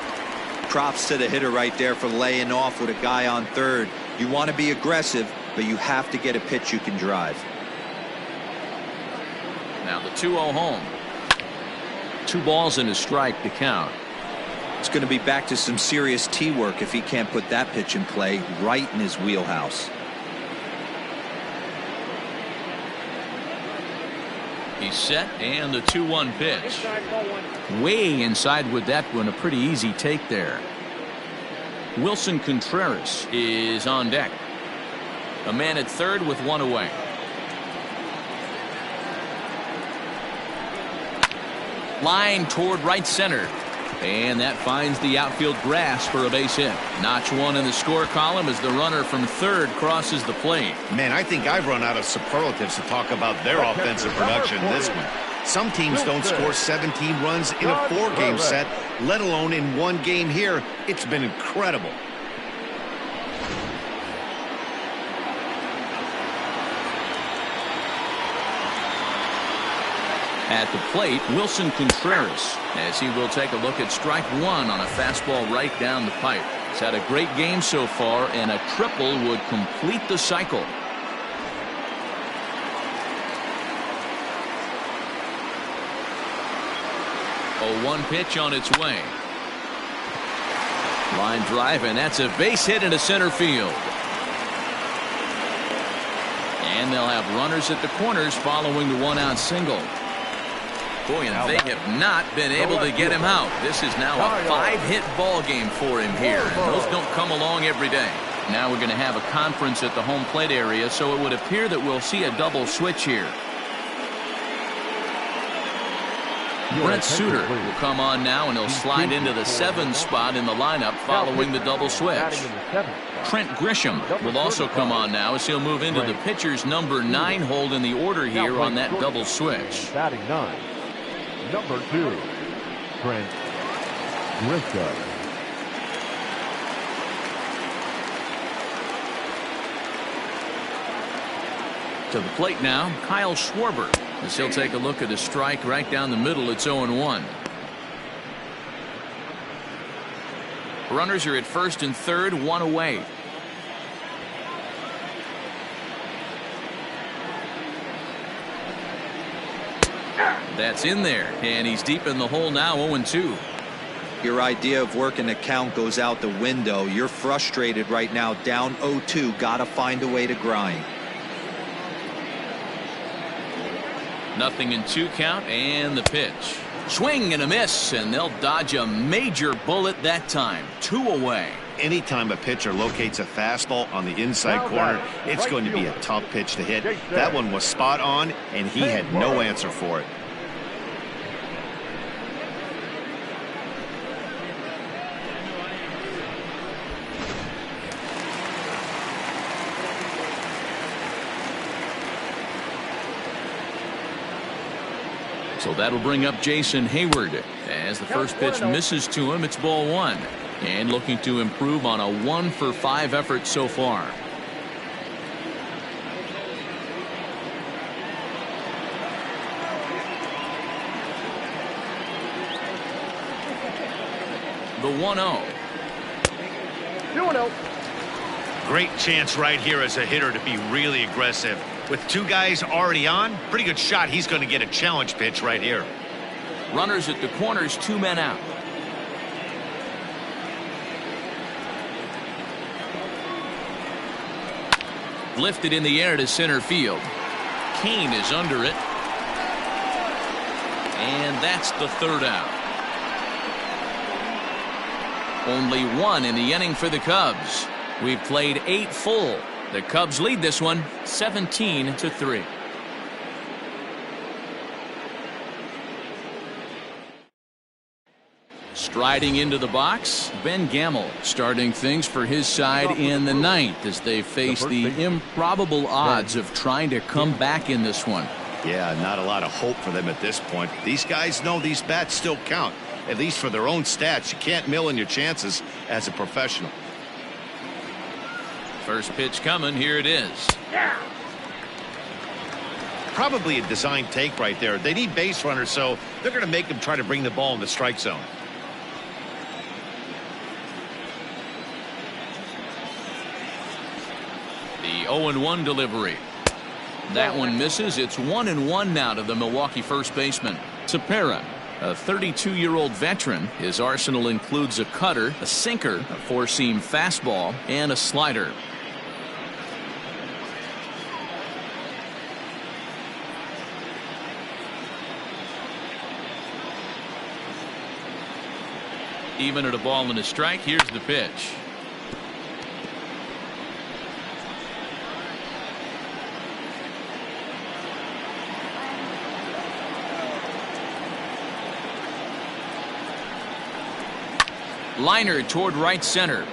Props to the hitter right there for laying off with a guy on third. You want to be aggressive. but you have to get a pitch you can drive. Now the 2-0 home. 2 balls and a strike to count. It's going to be back to some serious tee work if he can't put that pitch in play right in his wheelhouse. He's set, and the 2-1 pitch. Way inside with that one. A pretty easy take there. Wilson Contreras is on deck. A man at third with 1 away. Line toward right center. And that finds the outfield grass for a base hit. Notch 1 in the score column as the runner from third crosses the plate. Man, I think I've run out of superlatives to talk about their offensive production in this one. Some teams don't score 17 runs in a 4-game set, let alone in 1 game here. It's been incredible. At the plate, Wilson Contreras, as he will take a look at strike 1 on a fastball right down the pipe. He's had a great game so far, and a triple would complete the cycle. A 1 pitch on its way. Line drive, and that's a base hit into center field. And they'll have runners at the corners following the 1-out single. Boy, and they have not been able to get him out. This is now a 5-hit ball game for him here, and those don't come along every day. Now we're going to have a conference at the home plate area, so it would appear that we'll see a double switch here. Brent Suter will come on now, and he'll slide into the 7 spot in the lineup following the double switch. Trent Grisham will also come on now as he'll move into the pitcher's number 9 hold in the order here on that double switch. Batting 9, number 2, Trent Grisham. To the plate now, Kyle Schwarber, as he'll take a look at a strike right down the middle. It's 0-1. Runners are at first and third, 1 away. That's in there, and he's deep in the hole now, 0-2. Your idea of working the count goes out the window. You're frustrated right now, down 0-2. Got to find a way to grind. Nothing in 2 count, and the pitch. Swing and a miss, and they'll dodge a major bullet that time. 2 away. Anytime a pitcher locates a fastball on the inside corner, it's going to be a tough pitch to hit. That one was spot on, and he had no answer for it. So that'll bring up Jason Hayward. As the first pitch misses to him, it's ball 1. And looking to improve on a 1-for-5 effort so far. The 1-0. 2-0. Great chance right here as a hitter to be really aggressive. With 2 guys already on, pretty good shot. He's going to get a challenge pitch right here. Runners at the corners, 2 men out. Lifted in the air to center field. Kane is under it. And that's the 3rd out. Only 1 in the inning for the Cubs. We've played 8 full. The Cubs lead this one 17-3. Striding into the box, Ben Gamel starting things for his side in the 9th as they face the improbable odds of trying to come back in this one. Yeah, not a lot of hope for them at this point. These guys know these bats still count, at least for their own stats. You can't mill in your chances as a professional. First pitch coming. Here it is. Probably a design take right there. They need base runners, so they're going to make them try to bring the ball in the strike zone. The 0-1 delivery. That one misses. It's 1-1 now to the Milwaukee first baseman. Cepera, a 32-year-old veteran. His arsenal includes a cutter, a sinker, a four-seam fastball, and a slider. Even at a ball and a strike, here's the pitch. Liner toward right center.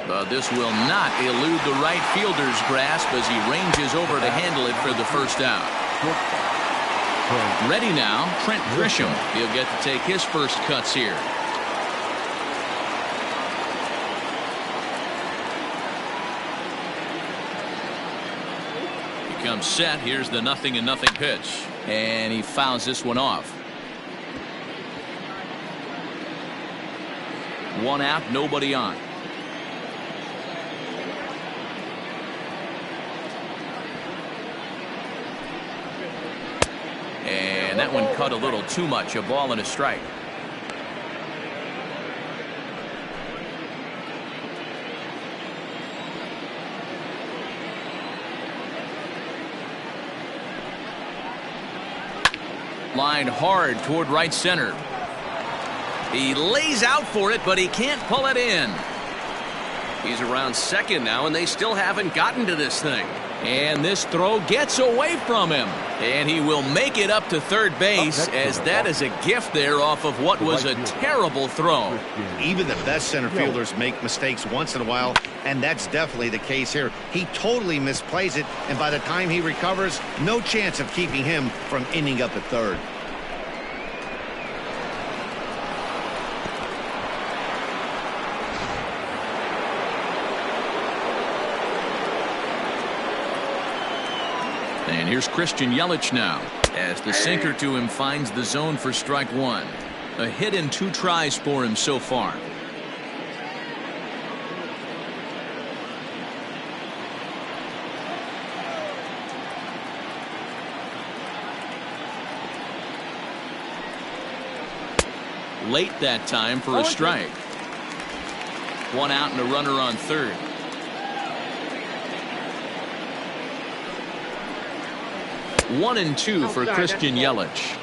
But this will not elude the right fielder's grasp as he ranges over to handle it for the first out. Ready now, Trent Grisham. He'll get to take his first cuts here. He comes set. Here's the 0-0 pitch. And he fouls this one off. One out, nobody on. And that one cut a little too much. A ball and a strike. Line hard toward right center. He lays out for it, but he can't pull it in. He's around second now, and they still haven't gotten to this thing. And this throw gets away from him. And he will make it up to third base, as that is a gift there off of what was a terrible throw. Even the best center fielders make mistakes once in a while, and that's definitely the case here. He totally misplays it, and by the time he recovers, no chance of keeping him from ending up at third. And here's Christian Yelich now, as the sinker to him finds the zone for strike one. A hit in 2 tries for him so far. Late that time for a strike. 1 out and a runner on third. One and two for Christian Yelich.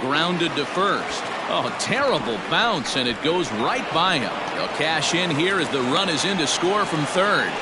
Grounded to first. Oh, terrible bounce, and it goes right by him. They'll cash in here as the run is in to score from third.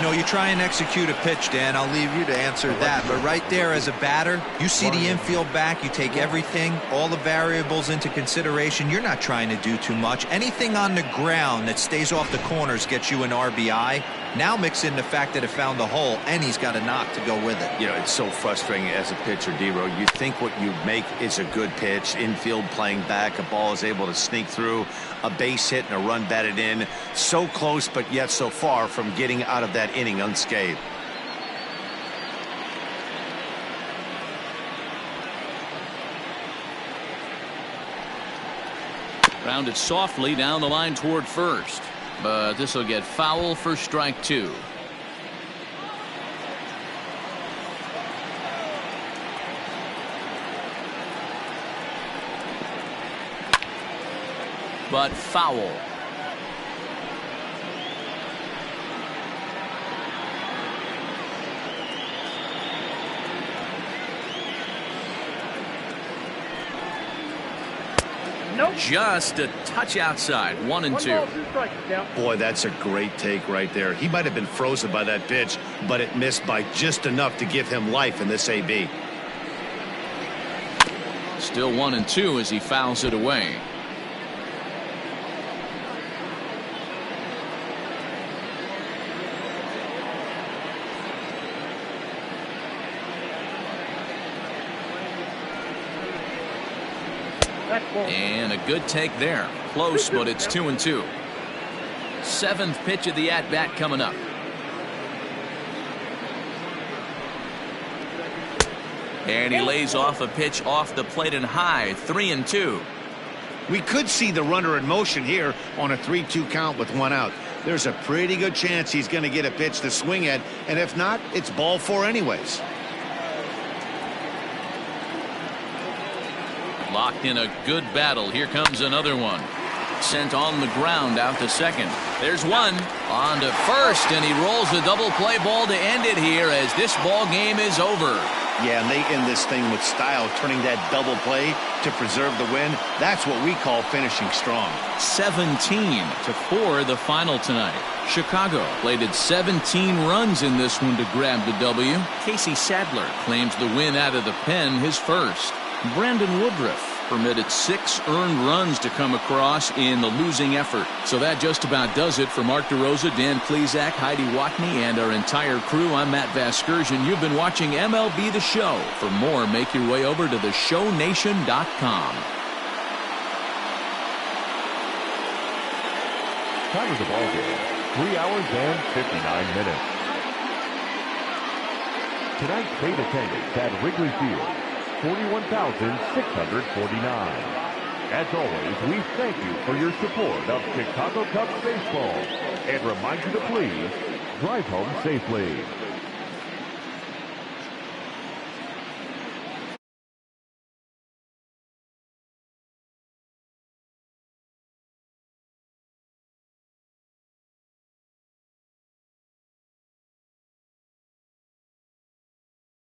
No, you try and execute a pitch, Dan. I'll leave you to answer that. But right there as a batter, you see the infield back. You take everything, all the variables into consideration. You're not trying to do too much. Anything on the ground that stays off the corners gets you an RBI. Now mix in the fact that it found the hole, and he's got a knock to go with it. You know, it's so frustrating as a pitcher, D-Row. You think what you make is a good pitch. Infield playing back. A ball is able to sneak through. A base hit and a run batted in. So close, but yet so far from getting out of that inning unscathed. Rounded softly down the line toward first. But this will get foul for strike two. But foul. Just a touch outside. 1 and 2. Boy, that's a great take right there. He might have been frozen by that pitch, but it missed by just enough to give him life in this AB. Still 1 and 2 as he fouls it away. And a good take there. Close, but it's 2 and 2. 7th pitch of the at-bat coming up. And he lays off a pitch off the plate and high, 3-2. We could see the runner in motion here on a 3-2 count with 1 out. There's a pretty good chance he's going to get a pitch to swing at, and if not, it's ball 4 anyways. Locked in a good battle. Here comes another one. Sent on the ground out to second. There's one. On to first, and he rolls the double play ball to end it here as this ball game is over. Yeah, and they end this thing with style, turning that double play to preserve the win. That's what we call finishing strong. 17-4 the final tonight. Chicago plated 17 runs in this one to grab the W. Casey Sadler claims the win out of the pen, his first. Brandon Woodruff permitted 6 earned runs to come across in the losing effort. So that just about does it for Mark DeRosa, Dan Plesac, Heidi Watney, and our entire crew. I'm Matt Vasgersian. You've been watching MLB The Show. For more, make your way over to theshownation.com. Time of the ball game, 3 hours and 59 minutes. Tonight's paid attendance at Wrigley Field, 41,649. As always, we thank you for your support of Chicago Cubs baseball and remind you to please drive home safely.